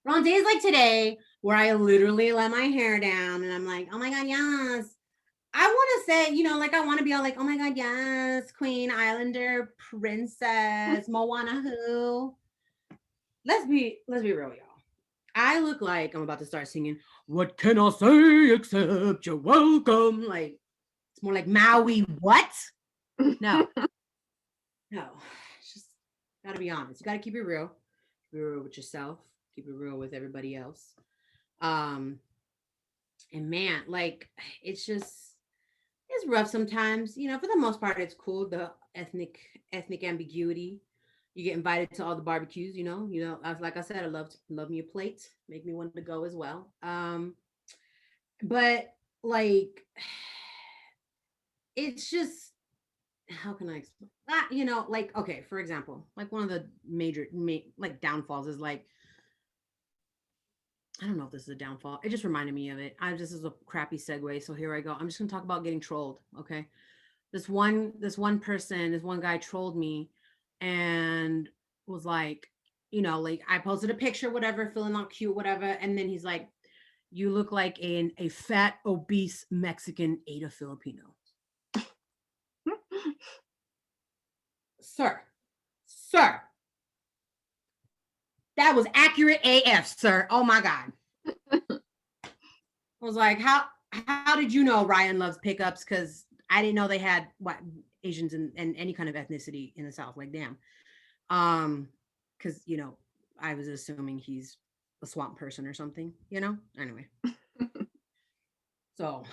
But on days like today, where I literally let my hair down and I'm like, oh my God, yes. I want to say, like I want to be all like, oh my God, yes, Queen, Islander, Princess, Moana who. Let's be real, y'all. I look like I'm about to start singing, what can I say except you're welcome? Like, it's more like Maui, what? No, it's just gotta be honest. You gotta keep it real. Be real with yourself. Keep it real with everybody else. And man, like it's rough sometimes. For the most part, it's cool. The ethnic ambiguity. You get invited to all the barbecues. Like I said, I love me a plate. Make me want to go as well. But like, it's just. How can I explain that? Like, okay, for example, like one of the major like downfalls is like, I don't know if this is a downfall. It just reminded me of it. This is a crappy segue. So here I go. I'm just gonna talk about getting trolled. Okay. This one guy trolled me and was like, like I posted a picture, whatever, feeling all cute, whatever. And then he's like, you look like a fat, obese Mexican ate a Filipino. Sir, that was accurate AF, sir. Oh my God. I was like, how did you know Ryan loves pickups? Because I didn't know they had Asians and any kind of ethnicity in the South. Like, damn. Because I was assuming he's a swamp person or something. Anyway. So,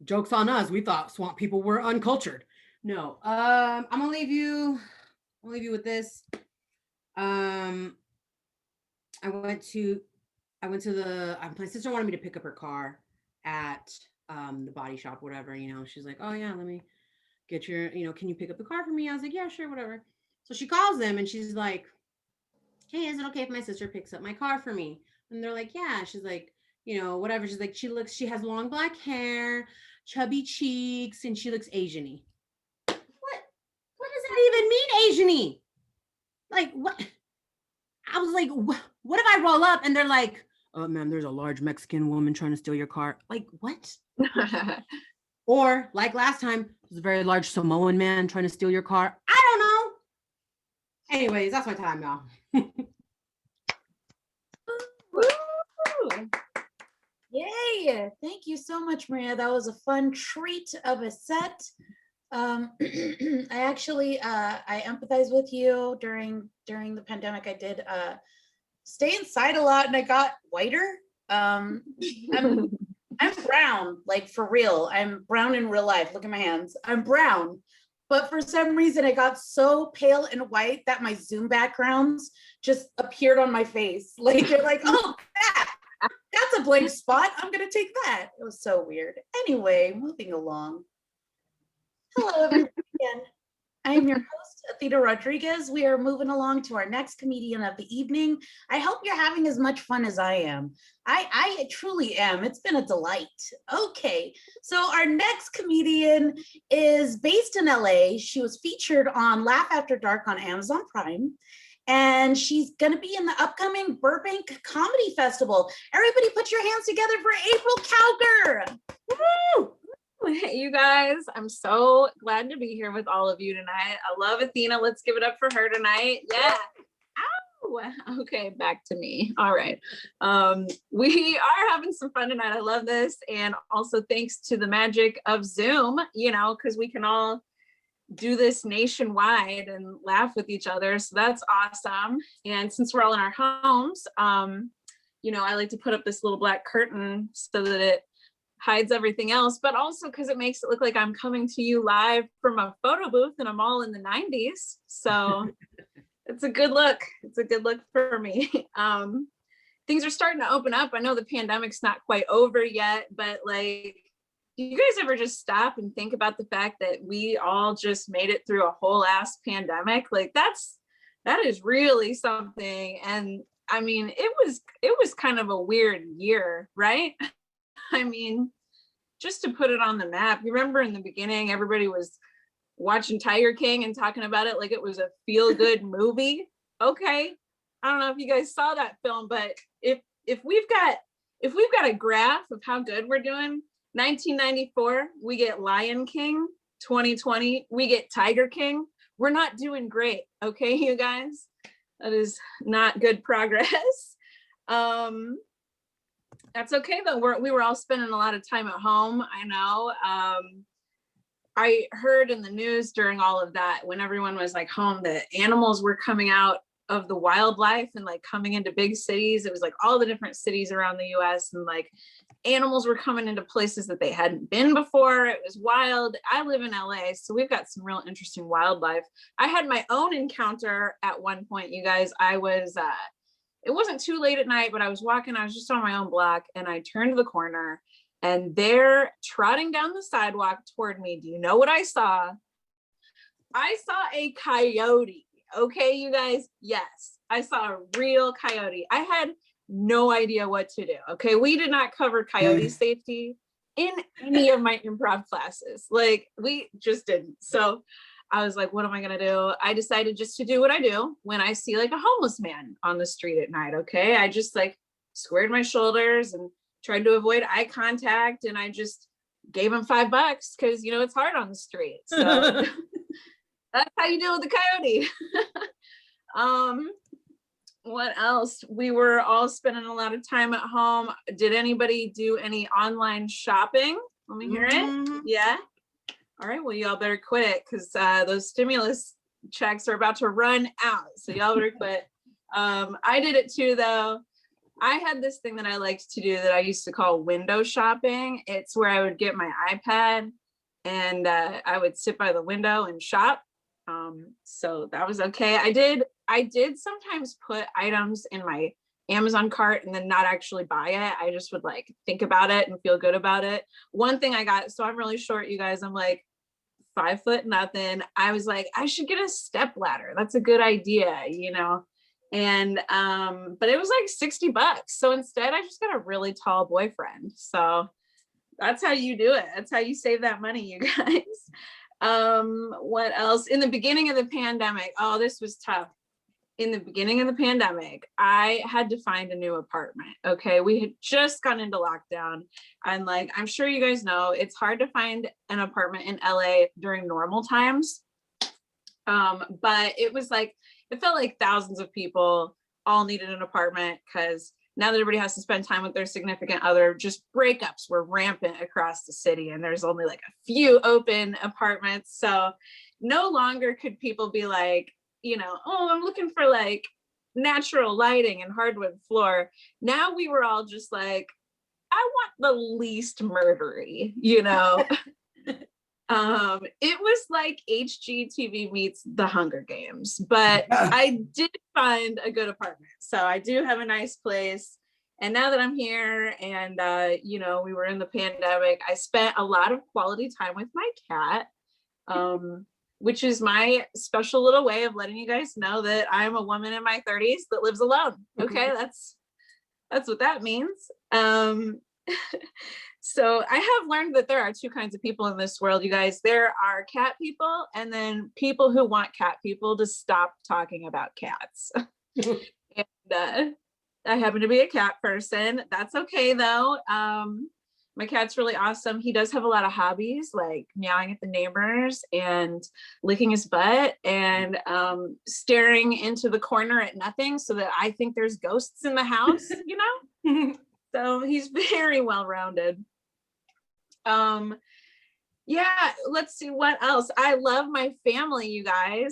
joke's on us. We thought swamp people were uncultured. No, I'm gonna leave you with this. I went to I went to my sister wanted me to pick up her car at the body shop, whatever, she's like, oh yeah, let me get your, can you pick up the car for me? I was like, yeah, sure, whatever. So she calls them and she's like, hey, is it okay if my sister picks up my car for me? And they're like, yeah. She's like, whatever. She's like, she has long black hair, chubby cheeks, and she looks Asian-y. What does that even mean, Asian-y? Like, what? I was like, what if I roll up and they're like, oh, ma'am, there's a large Mexican woman trying to steal your car. Like, what? Or like last time, there's a very large Samoan man trying to steal your car. I don't know. Anyways, that's my time, y'all. Woo! Yay! Thank you so much, Maria. That was a fun treat of a set. I actually I empathize with you during the pandemic. I did stay inside a lot and I got whiter. I'm brown, like for real. I'm brown in real life. Look at my hands. I'm brown. But for some reason I got so pale and white that my Zoom backgrounds just appeared on my face. Like they're like, oh, that's a blank spot. I'm gonna take that. It was so weird. Anyway, moving along. Hello, everyone. Again, I am your host, Athena Rodriguez. We are moving along to our next comedian of the evening. I hope you're having as much fun as I am. I truly am. It's been a delight. Okay, so our next comedian is based in LA. She was featured on Laugh After Dark on Amazon Prime. And she's going to be in the upcoming Burbank Comedy Festival. Everybody put your hands together for April Cowgur. Woo! Hey, you guys, I'm so glad to be here with all of you tonight. I love Athena. Let's give it up for her tonight. Yeah. Ow. Okay, back to me. All right. We are having some fun tonight. I love this. And also thanks to the magic of Zoom, because we can all do this nationwide and laugh with each other. So that's awesome. And since we're all in our homes, I like to put up this little black curtain so that it hides everything else, but also because it makes it look like I'm coming to you live from a photo booth and I'm all in the 90s. So it's a good look. It's a good look for me. Things are starting to open up. I know the pandemic's not quite over yet, but like, do you guys ever just stop and think about the fact that we all just made it through a whole ass pandemic? Like that is really something. And I mean, it was kind of a weird year, right? I mean, just to put it on the map, you remember in the beginning, everybody was watching Tiger King and talking about it like it was a feel-good movie. Okay. I don't know if you guys saw that film, but if we've got a graph of how good we're doing, 1994, we get Lion King. 2020, we get Tiger King. We're not doing great. Okay, you guys? That is not good progress. That's okay though. We were all spending a lot of time at home. I know. I heard in the news during all of that, when everyone was like home, that animals were coming out of the wildlife and like coming into big cities. It was like all the different cities around the US and like animals were coming into places that they hadn't been before. It was wild. I live in LA, so we've got some real interesting wildlife. I had my own encounter at one point, you guys. I was, it wasn't too late at night, but I was just on my own block and I turned the corner and they're trotting down the sidewalk toward me. Do you know what I saw? I saw a coyote. Okay, you guys? Yes, I saw a real coyote. I had no idea what to do. Okay, we did not cover coyote safety in any of my improv classes. Like, we just didn't. So I was like, what am I gonna do? I decided just to do what I do when I see like a homeless man on the street at night. Okay, I just like squared my shoulders and tried to avoid eye contact, and I just gave him $5 because it's hard on the street. So that's how you deal with the coyote. What else? We were all spending a lot of time at home. Did anybody do any online shopping? Let me hear it. Yeah. All right. Well, y'all better quit it because those stimulus checks are about to run out. So y'all better quit. I did it too, though. I had this thing that I liked to do that I used to call window shopping. It's where I would get my iPad and I would sit by the window and shop. So that was okay. I did sometimes put items in my Amazon cart and then not actually buy it. I just would like think about it and feel good about it. One thing I got, so I'm really short, you guys. I'm like 5 foot nothing. I was like, I should get a step ladder. That's a good idea, you know? And but it was like $60. So instead I just got a really tall boyfriend. So that's how you do it. That's how you save that money, you guys. What else? In the beginning of the pandemic, oh, this was tough. In the beginning of the pandemic, I had to find a new apartment. Okay. We had just gone into lockdown. And like, I'm sure you guys know, it's hard to find an apartment in LA during normal times. But it was like, it felt like thousands of people all needed an apartment because now that everybody has to spend time with their significant other, just breakups were rampant across the city and there's only like a few open apartments. So no longer could people be like, you know, oh, I'm looking for like natural lighting and hardwood floor. Now we were all just like, I want the least murdery, you know? It was like HGTV meets The Hunger Games, but I did find a good apartment. So I do have a nice place. And now that I'm here and, you know, we were in the pandemic, I spent a lot of quality time with my cat, which is my special little way of letting you guys know that I'm a woman in my 30s that lives alone. Okay, that's what that means. So I have learned that there are two kinds of people in this world, you guys. There are cat people and then people who want cat people to stop talking about cats. And I happen to be a cat person. That's okay though. My cat's really awesome. He does have a lot of hobbies like meowing at the neighbors and licking his butt and staring into the corner at nothing so that I think there's ghosts in the house, you know? So he's very well-rounded. Yeah, let's see what else. I love my family, you guys.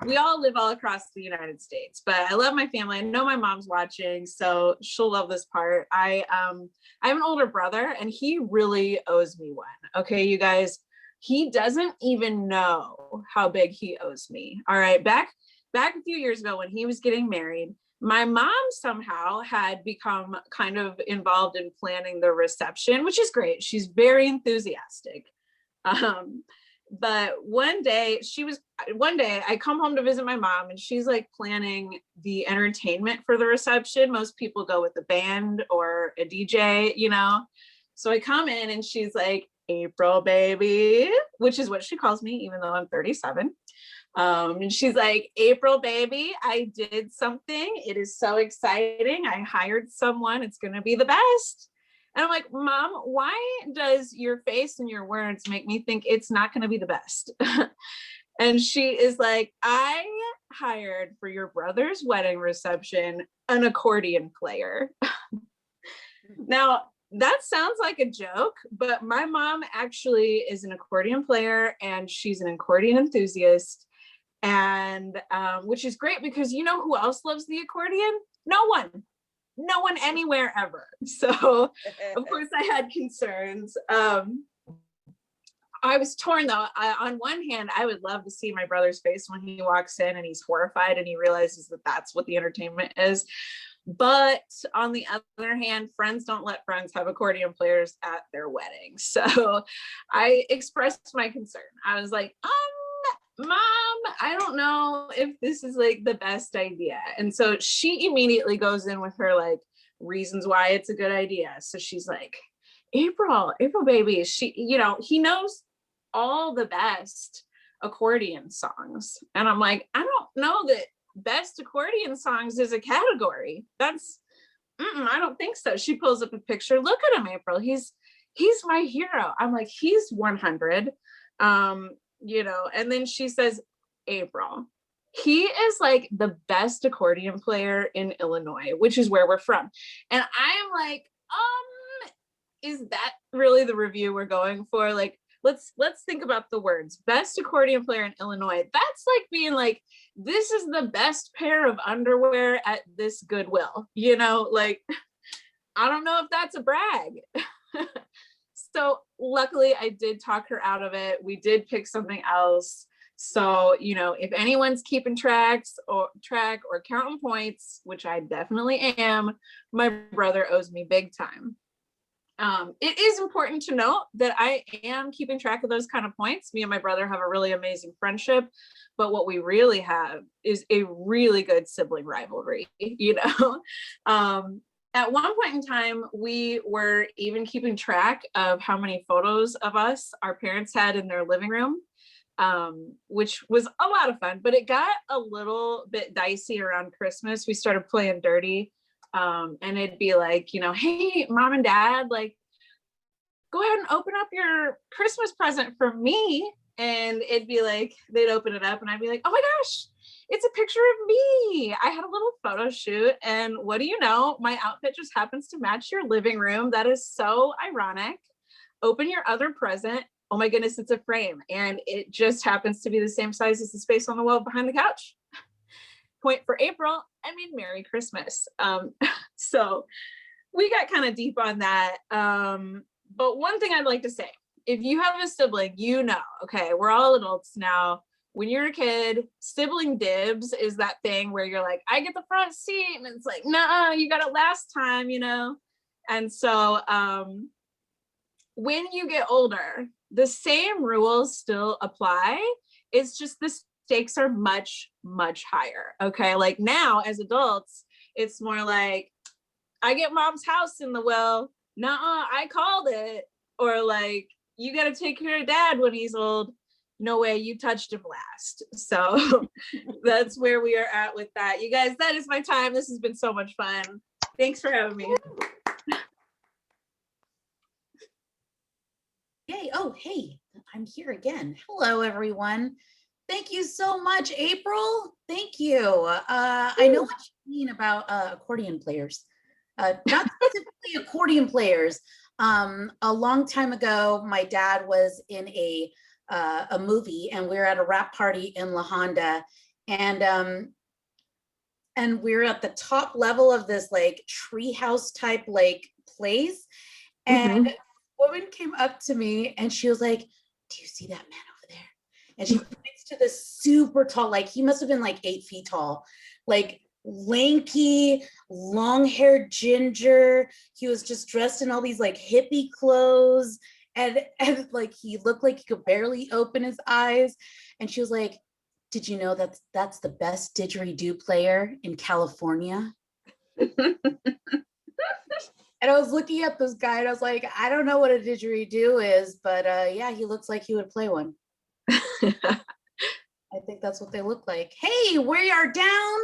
We all live all across the United States, but I love my family. I know my mom's watching, so she'll love this part. I have an older brother and he really owes me one. Okay, you guys, he doesn't even know how big he owes me. All right, back a few years ago when he was getting married, my mom somehow had become kind of involved in planning the reception, which is great. She's very enthusiastic. But one day I come home to visit my mom and she's like planning the entertainment for the reception. Most people go with a band or a DJ, you know? So I come in and she's like, April baby, which is what she calls me, even though I'm 37. And she's like, April baby, I did something. It is so exciting. I hired someone. It's going to be the best. And I'm like, Mom, why does your face and your words make me think it's not going to be the best? And she is like, I hired for your brother's wedding reception an accordion player. Now, that sounds like a joke, but my mom actually is an accordion player and she's an accordion enthusiast. And which is great because you know who else loves the accordion? No one anywhere ever. So of course I had concerns. I was torn though. On one hand, I would love to see my brother's face when he walks in and he's horrified and he realizes that that's what the entertainment is. But on the other hand, friends don't let friends have accordion players at their weddings. So I expressed my concern. I was like, Mom, I don't know if this is like the best idea. And so she immediately goes in with her like reasons why it's a good idea. So she's like, April baby, he knows all the best accordion songs. And I'm like, I don't know that best accordion songs is a category. I don't think so. She pulls up a picture. Look at him, April. He's my hero. I'm like, he's 100. And then she says, April, he is like the best accordion player in Illinois, which is where we're from. And I'm like, is that really the review we're going for? Like, let's think about the words. Best accordion player in Illinois. That's like being like, this is the best pair of underwear at this Goodwill, like, I don't know if that's a brag. So luckily I did talk her out of it. We did pick something else. So, you know, if anyone's keeping track or counting points, which I definitely am, my brother owes me big time. It is important to note that I am keeping track of those kind of points. Me and my brother have a really amazing friendship, but what we really have is a really good sibling rivalry, you know? At one point in time, we were even keeping track of how many photos of us our parents had in their living room, which was a lot of fun, but it got a little bit dicey around Christmas. We started playing dirty. And it'd be like, you know, hey, mom and dad, like, go ahead and open up your Christmas present for me. And it'd be like, they'd open it up and I'd be like, oh my gosh, it's a picture of me. I had a little photo shoot. And what do you know? My outfit just happens to match your living room. That is so ironic. Open your other present. Oh my goodness, it's a frame. And it just happens to be the same size as the space on the wall behind the couch. Point for April, I mean, Merry Christmas. So we got kind of deep on that. But one thing I'd like to say, if you have a sibling, you know, okay, we're all adults now. When you're a kid, sibling dibs is that thing where you're like, I get the front seat. And it's like, nah, you got it last time, you know? And so when you get older, the same rules still apply. It's just the stakes are much, much higher. Okay. Like now as adults, it's more like, I get mom's house in the will. Nuh-uh, I called it. Or like, you got to take care of dad when he's old. No way, you touched him last. So that's where we are at with that. You guys, that is my time. This has been so much fun. Thanks for having me. Yay. Oh, hey, I'm here again. Hello, everyone. Thank you so much, April. Thank you. I know what you mean about accordion players. Not specifically accordion players. A long time ago, my dad was in a movie, and we were at a wrap party in La Honda, and we were at the top level of this like treehouse type like place, and a woman came up to me and she was like, "Do you see that man over there?" And she points to this super tall, like he must have been like 8 feet tall, like lanky, long-haired ginger. He was just dressed in all these like hippie clothes, and like he looked like he could barely open his eyes. And she was like, "Did you know that's the best didgeridoo player in California?" And I was looking at this guy and I was like, I don't know what a didgeridoo is, but yeah, he looks like he would play one. I think that's what they look like. Hey, we are down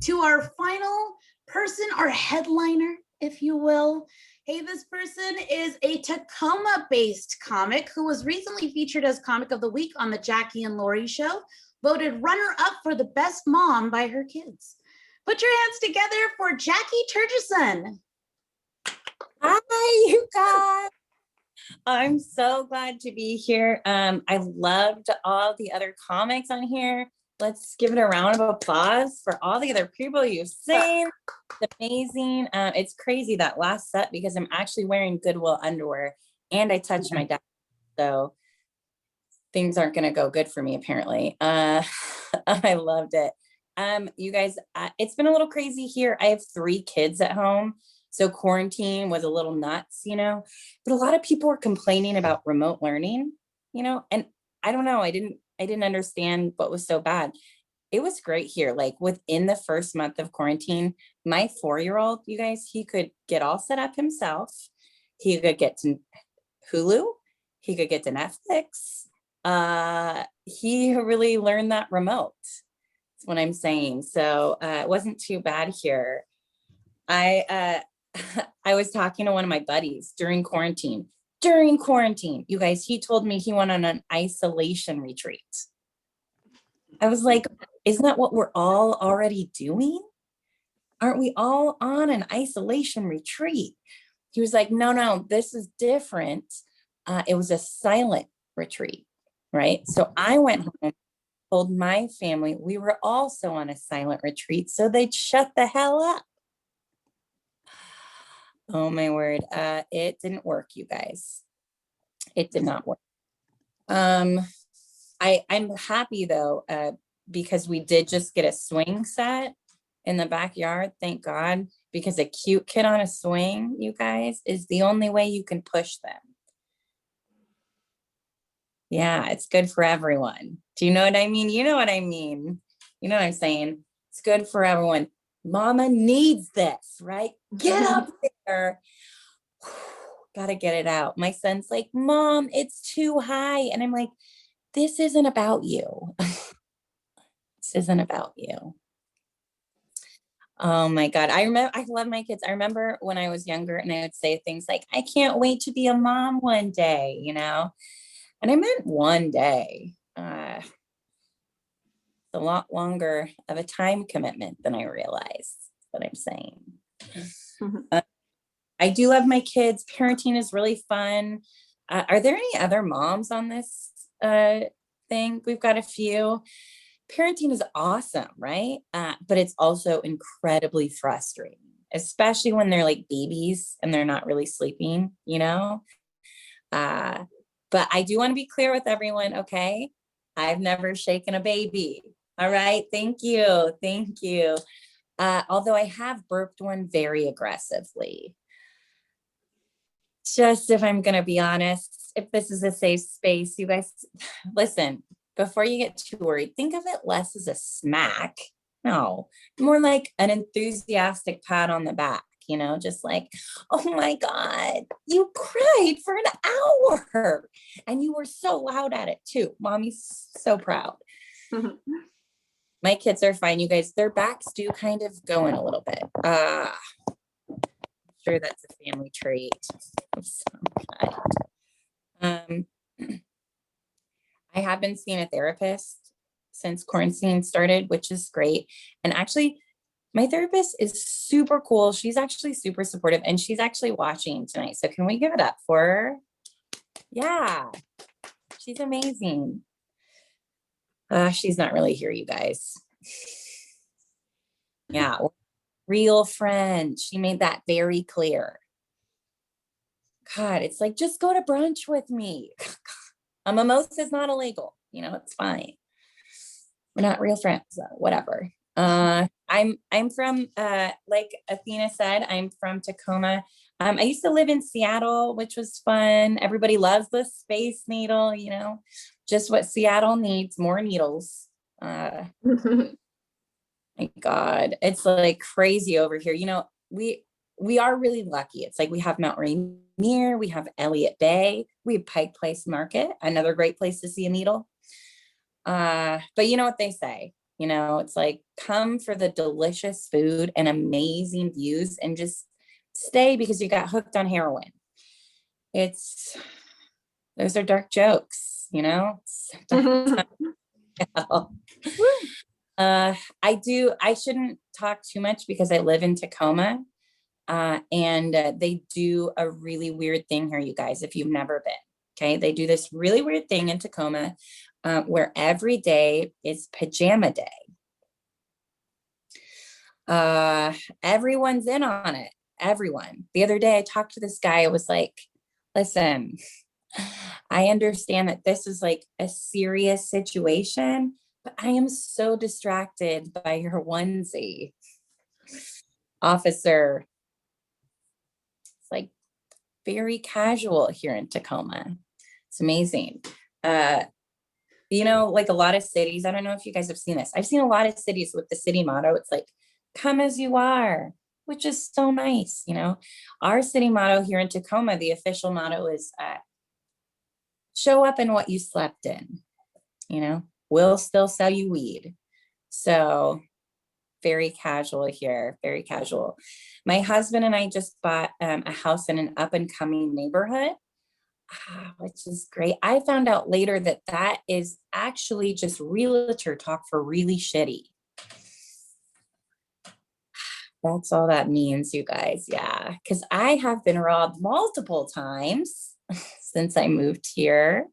to our final person, our headliner, if you will. Hey, this person is a Tacoma-based comic who was recently featured as Comic of the Week on the Jackie and Laurie Show, voted runner-up for the best mom by her kids. Put your hands together for Jackie Turgeson. Hi, you guys. I'm so glad to be here. I loved all the other comics on here. Let's give it a round of applause for all the other people you've seen. It's amazing. It's crazy that last set because I'm actually wearing Goodwill underwear and I touched my dad. So things aren't going to go good for me, apparently. I loved it. You guys, it's been a little crazy here. I have 3 kids at home. So quarantine was a little nuts, you know, but a lot of people were complaining about remote learning, you know, and I don't know, I didn't understand what was so bad. It was great here. Like within the first month of quarantine, my 4-year-old, you guys, he could get all set up himself. He could get to Hulu. He could get to Netflix. He really learned that remote. That's what I'm saying. So it wasn't too bad here. I was talking to one of my buddies during quarantine, you guys, he told me he went on an isolation retreat. I was like, isn't that what we're all already doing? Aren't we all on an isolation retreat? He was like, no, this is different. It was a silent retreat, right? So I went home, told my family we were also on a silent retreat, so they'd shut the hell up. Oh my word. It didn't work, you guys. It did not work. I I'm happy though, because we did just get a swing set in the backyard, thank God, because a cute kid on a swing, you guys, is the only way you can push them. Yeah, it's good for everyone. Do you know what I mean? You know what I mean. You know what I'm saying? It's good for everyone. Mama needs this, right? Get up there. Gotta get it out. My son's like, Mom, it's too high. And I'm like, this isn't about you. This isn't about you. Oh my God. I love my kids. I remember when I was younger and I would say things like, I can't wait to be a mom one day, you know? And I meant one day. It's a lot longer of a time commitment than I realized. What I'm saying. I do love my kids. Parenting is really fun. Are there any other moms on this thing? We've got a few. Parenting is awesome, right? But it's also incredibly frustrating, especially when they're like babies and they're not really sleeping, you know? But I do want to be clear with everyone, okay? I've never shaken a baby. All right, thank you, thank you. Although I have burped one very aggressively. Just if I'm gonna be honest, if this is a safe space, you guys, listen, before you get too worried, think of it less as a smack. No, more like an enthusiastic pat on the back, you know, just like, oh my God, you cried for an hour and you were so loud at it too. Mommy's so proud. My kids are fine, you guys. Their backs do kind of go in a little bit. Sure, that's a family trait of some kind. I have been seeing a therapist since quarantine started, which is great. And actually, my therapist is super cool. She's actually super supportive and she's actually watching tonight. So can we give it up for her? Yeah, she's amazing. She's not really here, you guys. Yeah, real friend. She made that very clear. God, it's like, just go to brunch with me. A mimosa is not illegal. You know, it's fine. We're not real friends, so whatever. I'm from, like Athena said, I'm from Tacoma. I used to live in Seattle, which was fun. Everybody loves the Space Needle, you know, just what Seattle needs, more needles. My God, it's like crazy over here. You know, we are really lucky. It's like we have Mount Rainier, we have Elliott Bay, we have Pike Place Market, another great place to see a needle. But you know what they say, you know, it's like, come for the delicious food and amazing views and just stay because you got hooked on heroin. Those are dark jokes, you know? I shouldn't talk too much because I live in Tacoma. And they do a really weird thing here, you guys, if you've never been. Okay, they do this really weird thing in Tacoma where every day is pajama day. Everyone's in on it. Everyone. The other day I talked to this guy. I was like, listen, I understand that this is like a serious situation, but I am so distracted by your onesie. Officer, it's like very casual here in Tacoma. It's amazing. You know, like a lot of cities, I don't know if you guys have seen this. I've seen a lot of cities with the city motto. It's like, come as you are, which is so nice. You know, our city motto here in Tacoma, the official motto is show up in what you slept in, you know, we'll still sell you weed. So very casual here, very casual. My husband and I just bought a house in an up and coming neighborhood, which is great. I found out later that that is actually just realtor talk for really shitty. That's all that means, you guys. Yeah, because I have been robbed multiple times since I moved here.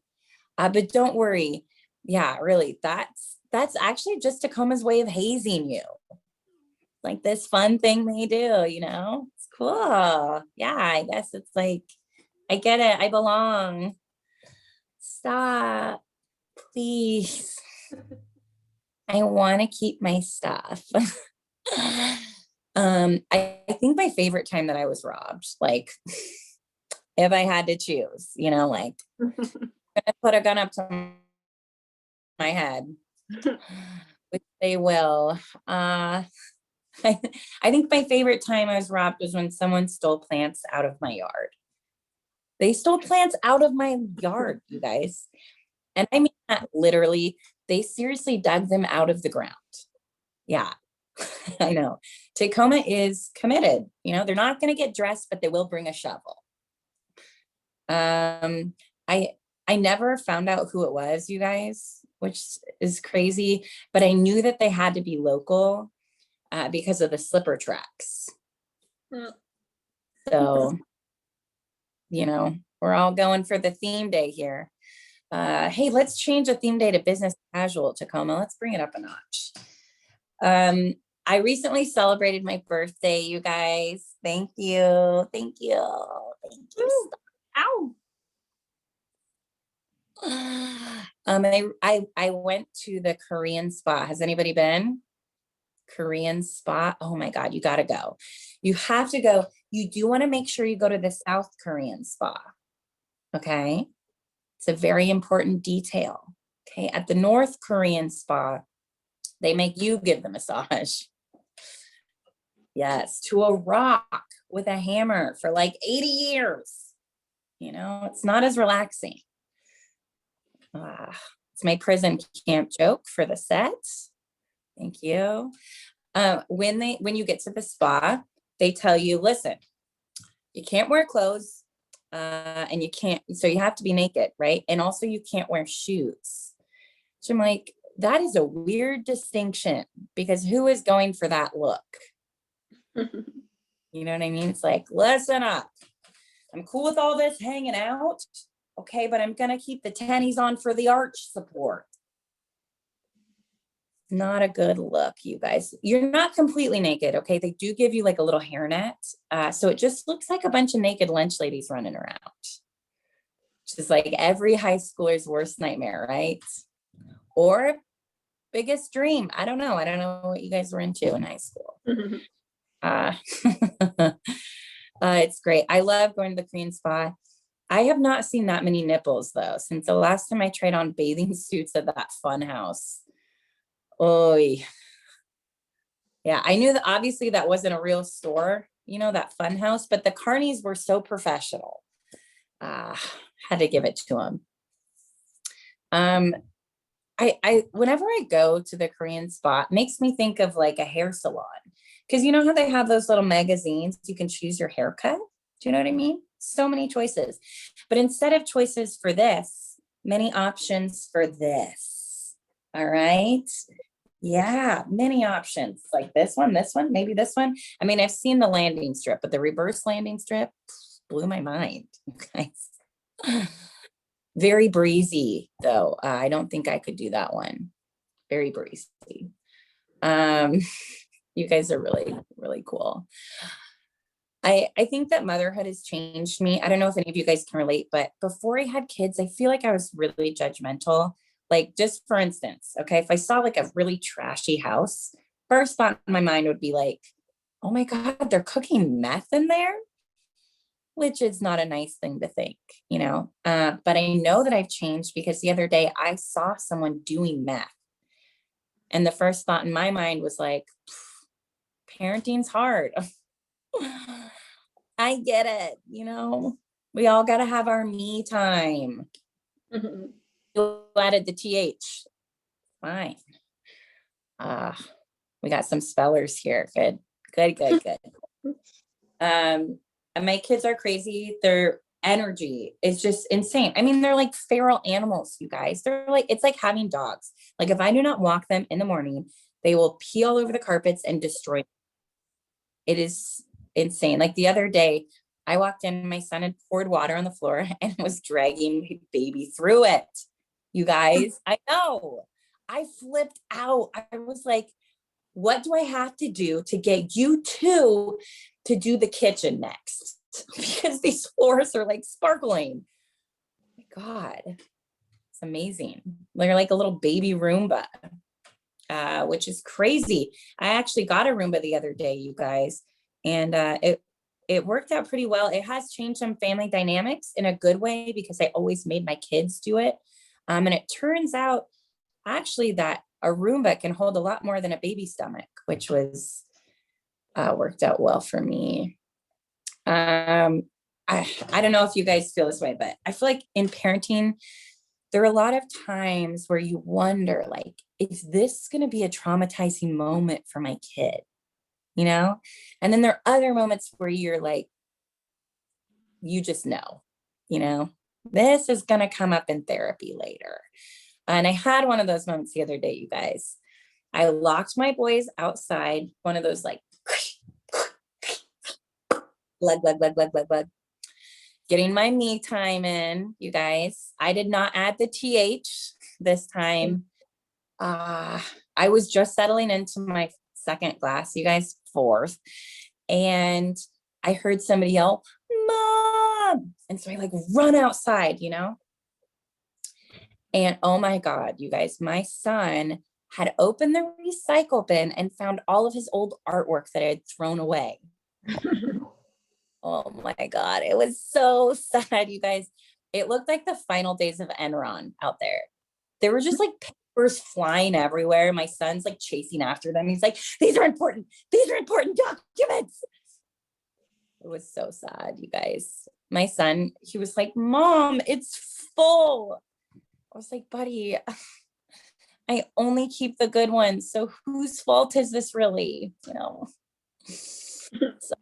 But don't worry. Yeah, really, that's actually just Tacoma's way of hazing you. Like this fun thing they do, you know? It's cool. Yeah, I guess it's like, I get it. I belong. Stop. please. I want to keep my stuff. I think my favorite time that I was robbed, like if I had to choose, like put a gun up to my head, which they will. I think my favorite time I was robbed was when someone stole plants out of my yard. They stole plants out of my yard, you guys. And I mean that literally, they seriously dug them out of the ground. Yeah, I know. Tacoma is committed. They're not going to get dressed, but they will bring a shovel. I never found out who it was, you guys, which is crazy, but I knew that they had to be local because of the slipper tracks. So, we're all going for the theme day here. Hey, let's change the theme day to business casual, Tacoma. Let's bring it up a notch. I recently celebrated my birthday, you guys. Thank you. Thank you. Thank you. Ow. I went to the Korean spa. Has anybody been? Korean spa? Oh my God, you gotta go. You have to go. You do want to make sure you go to the South Korean spa. Okay. It's a very important detail. Okay. At the North Korean spa, they make you give the massage. Yes, to a rock with a hammer for like 80 years. It's not as relaxing. It's my prison camp joke for the set. Thank you. When you get to the spa, they tell you, listen, you can't wear clothes, and so you have to be naked, right? And also you can't wear shoes. So I'm like, that is a weird distinction, because who is going for that look? You know what I mean? It's like, listen up. I'm cool with all this hanging out. Okay, but I'm going to keep the tennies on for the arch support. Not a good look, you guys. You're not completely naked, okay? They do give you like a little hairnet. So it just looks like a bunch of naked lunch ladies running around. Which is like every high schooler's worst nightmare, right? Or biggest dream. I don't know. I don't know what you guys were into in high school. It's great. I love going to the Korean spa. I have not seen that many nipples though, since the last time I tried on bathing suits at that fun house. Oh, yeah. I knew that obviously that wasn't a real store, that fun house, but the carnies were so professional. Had to give it to them. Whenever I go to the Korean spa, it makes me think of like a hair salon. Because you know how they have those little magazines, you can choose your haircut. Do you know what I mean? So many choices. But instead of choices for this, many options for this. All right. Yeah, many options like this one, maybe this one. I mean, I've seen the landing strip, but the reverse landing strip blew my mind. Okay. Very breezy though. I don't think I could do that one. Very breezy. You guys are really, really cool. I think that motherhood has changed me. I don't know if any of you guys can relate, but before I had kids, I feel like I was really judgmental. Like, just for instance, okay, if I saw like a really trashy house, first thought in my mind would be like, oh my God, they're cooking meth in there, which is not a nice thing to think, but I know that I've changed because the other day I saw someone doing meth. And the first thought in my mind was like, parenting's hard. I get it. We all got to have our me time. You added the TH. Fine. We got some spellers here. Good. And my kids are crazy. Their energy is just insane. I mean, they're like feral animals, you guys. It's like having dogs. Like if I do not walk them in the morning, they will pee all over the carpets and destroy them. It is insane. Like the other day, I walked in, my son had poured water on the floor and was dragging my baby through it. You guys, I know. I flipped out. I was like, what do I have to do to get you two to do the kitchen next? Because these floors are like sparkling. Oh my God. It's amazing. They're like a little baby Roomba, which is crazy. I actually got a Roomba the other day, you guys, and it worked out pretty well. It has changed some family dynamics in a good way because I always made my kids do it. And it turns out actually that a Roomba can hold a lot more than a baby stomach, which was worked out well for me. I don't know if you guys feel this way, but I feel like in parenting, there are a lot of times where you wonder, like, is this going to be a traumatizing moment for my kid? You know? And then there are other moments where you're like, you just know, you know, this is going to come up in therapy later. And I had one of those moments the other day, you guys. I locked my boys outside, one of those like, glug, glug, glug, glug, glug, glug. Getting my me time in, you guys. I did not add the TH this time. I was just settling into my second glass, you guys, fourth. And I heard somebody yell, Mom! And so I like run outside, you know? And oh my God, you guys, my son had opened the recycle bin and found all of his old artwork that I had thrown away. Oh my God, it was so sad, you guys. It looked like the final days of Enron out there. There were just like papers flying everywhere. My son's like chasing after them. He's like, these are important documents. It was so sad, you guys. My son, he was like, Mom, it's full. I was like, buddy, I only keep the good ones. So whose fault is this really? You know? So,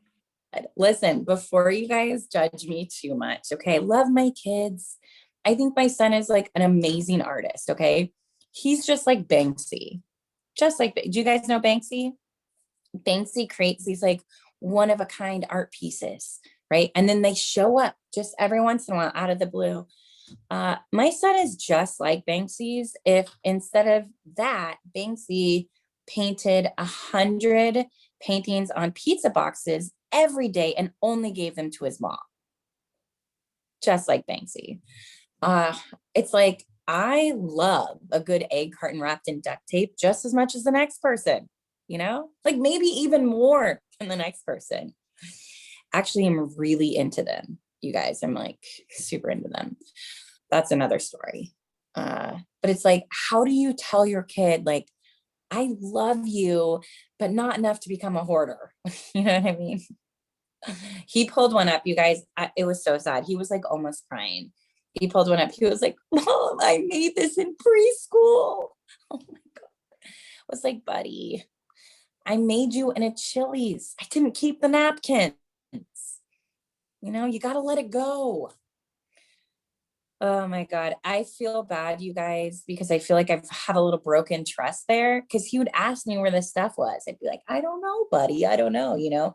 listen, before you guys judge me too much, okay? Love my kids. I think my son is like an amazing artist, okay? He's just like Banksy. Just like, do you guys know Banksy? Banksy creates these like one of a kind art pieces, right? And then they show up just every once in a while out of the blue. My son is just like Banksy's. If instead of that, Banksy painted 100 paintings on pizza boxes every day and only gave them to his mom. Just like Banksy. It's like, I love a good egg carton wrapped in duct tape just as much as the next person, you know, like maybe even more than the next person. Actually, I'm really into them, you guys. I'm like super into them. That's another story. But it's like, how do you tell your kid, like, I love you, but not enough to become a hoarder? You know what I mean? He pulled one up, you guys. It was so sad. He was like almost crying. He pulled one up. He was like, Mom, I made this in preschool. Oh my God. I was like, buddy, I made you in a Chili's. I didn't keep the napkins. You know, you got to let it go. Oh my God. I feel bad, you guys, because I feel like I've had a little broken trust there, because he would ask me where this stuff was. I'd be like, I don't know, buddy. I don't know, you know?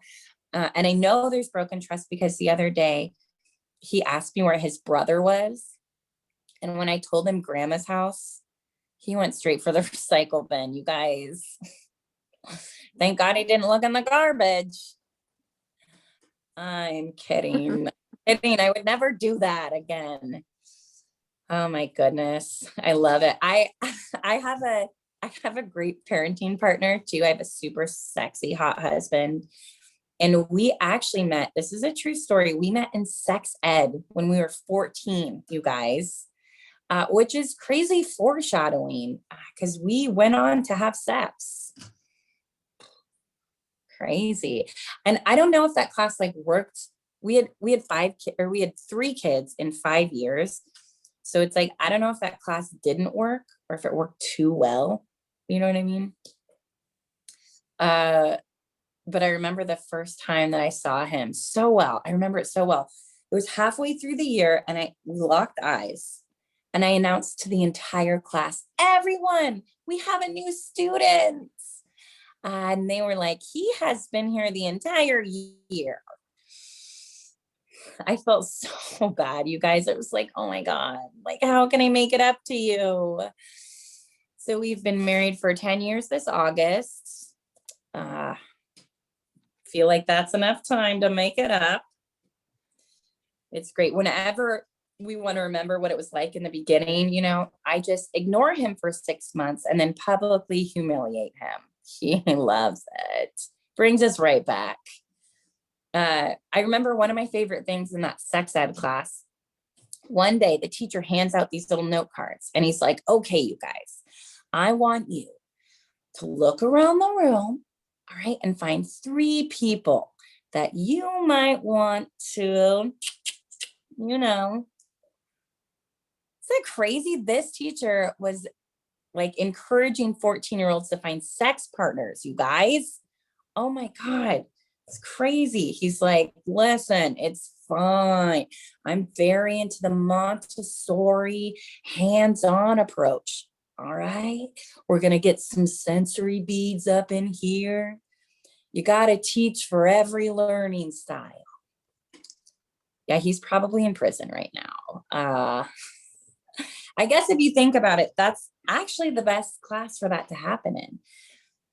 And I know there's broken trust because the other day he asked me where his brother was. And when I told him grandma's house, he went straight for the recycle bin, you guys. Thank God he didn't look in the garbage. I'm kidding. I would never do that again. Oh my goodness. I love it. I have a great parenting partner too. I have a super sexy hot husband. And we actually met, this is a true story. We met in sex ed when we were 14, you guys, which is crazy foreshadowing because we went on to have sex. Crazy. And I don't know if that class like worked. We had 3 kids in 5 years. So it's like, I don't know if that class didn't work or if it worked too well. You know what I mean? But I remember the first time that I saw him so well. I remember it so well. It was halfway through the year and we locked eyes and I announced to the entire class, everyone, we have a new student. And they were like, he has been here the entire year. I felt so bad, you guys. It was like, oh my God, like, how can I make it up to you? So we've been married for 10 years this August. Feel like that's enough time to make it up. It's great. Whenever we want to remember what it was like in the beginning, you know, I just ignore him for 6 months and then publicly humiliate him. He loves it. Brings us right back. I remember one of my favorite things in that sex ed class. One day, the teacher hands out these little note cards and he's like, okay, you guys, I want you to look around the room, all right, and find 3 people that you might want to, you know. Isn't it crazy? This teacher was like encouraging 14-year-olds to find sex partners, you guys. Oh my God, it's crazy. He's like, listen, it's fine. I'm very into the Montessori hands-on approach. All right, we're going to get some sensory beads up in here. You got to teach for every learning style. Yeah, he's probably in prison right now. I guess if you think about it, that's actually the best class for that to happen in,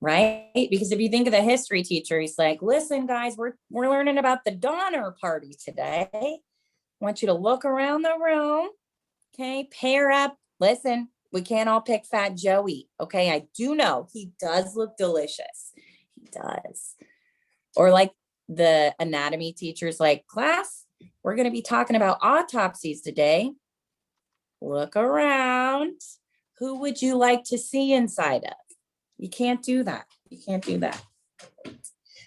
right? Because if you think of the history teacher, he's like, listen, guys, we're learning about the Donner Party today. I want you to look around the room, okay? Pair up. Listen, we can't all pick Fat Joey, okay? I do know he does look delicious. He does. Or like the anatomy teacher's like, class, we're going to be talking about autopsies today. Look around. Who would you like to see inside of? You can't do that. You can't do that.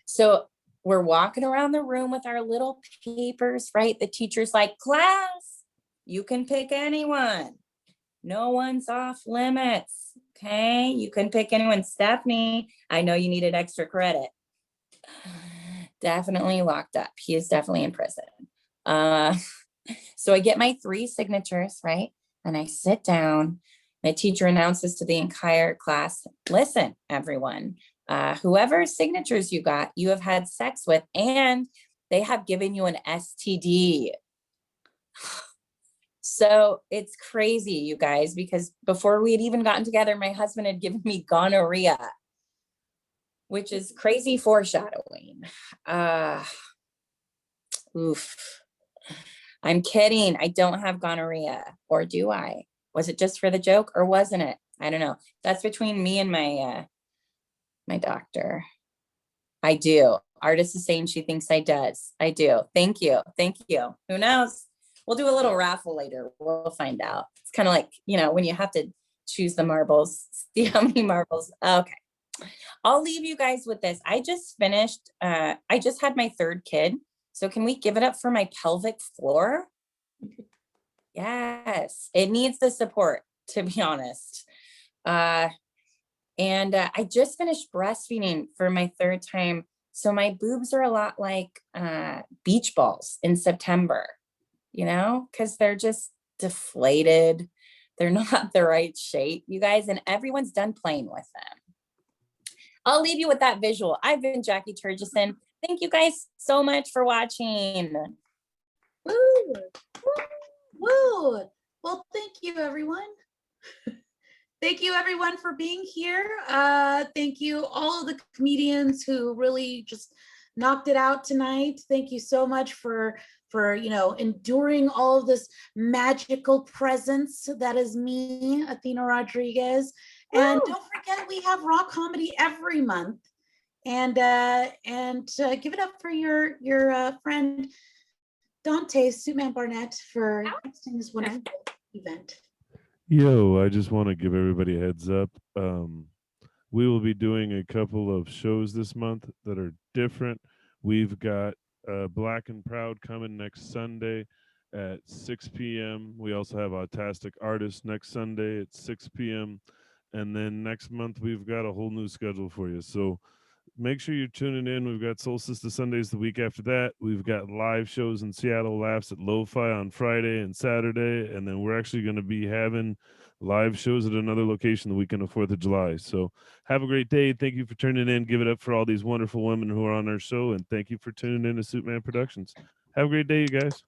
So we're walking around the room with our little papers, right? The teacher's like, class, you can pick anyone. No one's off limits. Okay. You can pick anyone. Stephanie, I know you needed extra credit. Definitely locked up. He is definitely in prison. So I get my 3 signatures, right? And I sit down. The teacher announces to the entire class, listen, everyone, whoever signatures you got, you have had sex with, and they have given you an STD. So it's crazy, you guys, because before we had even gotten together, my husband had given me gonorrhea, which is crazy foreshadowing. Oof. I'm kidding. I don't have gonorrhea, or do I? Was it just for the joke, or wasn't it? I don't know. That's between me and my my doctor. I do. Artist is saying she thinks I does. I do. Thank you. Thank you. Who knows? We'll do a little raffle later. We'll find out. It's kind of like, you know, when you have to choose the marbles, see how many marbles. Okay. I'll leave you guys with this. I just finished, I just had my 3rd kid. So can we give it up for my pelvic floor? Yes, it needs the support, to be honest. I just finished breastfeeding for my 3rd time. So my boobs are a lot like beach balls in September, you know, because they're just deflated. They're not the right shape, you guys, and everyone's done playing with them. I'll leave you with that visual. I've been Jackie Turgison. Thank you guys so much for watching. Woo! Woo! Well, thank you, everyone. Thank you, everyone, for being here. Thank you, all of the comedians who really just knocked it out tonight. Thank you so much for you know, enduring all of this magical presence that is me, Athena Rodriguez. And don't forget, we have raw comedy every month. And give it up for your friend Dante Suitman Barnett for hosting this wonderful event. Yo, I just want to give everybody a heads up. We will be doing a couple of shows this month that are different. We've got Black and Proud coming next Sunday at 6 p.m. We also have Autastic Artists next Sunday at 6 p.m. And then next month, we've got a whole new schedule for you. So make sure you're tuning in. We've got Soul Sister Sundays the week after that. We've got live shows in Seattle Laughs at Lo-Fi on Friday and Saturday. And then we're actually going to be having live shows at another location the weekend of 4th of July. So have a great day. Thank you for tuning in. Give it up for all these wonderful women who are on our show. And thank you for tuning in to SuitMan Productions. Have a great day, you guys.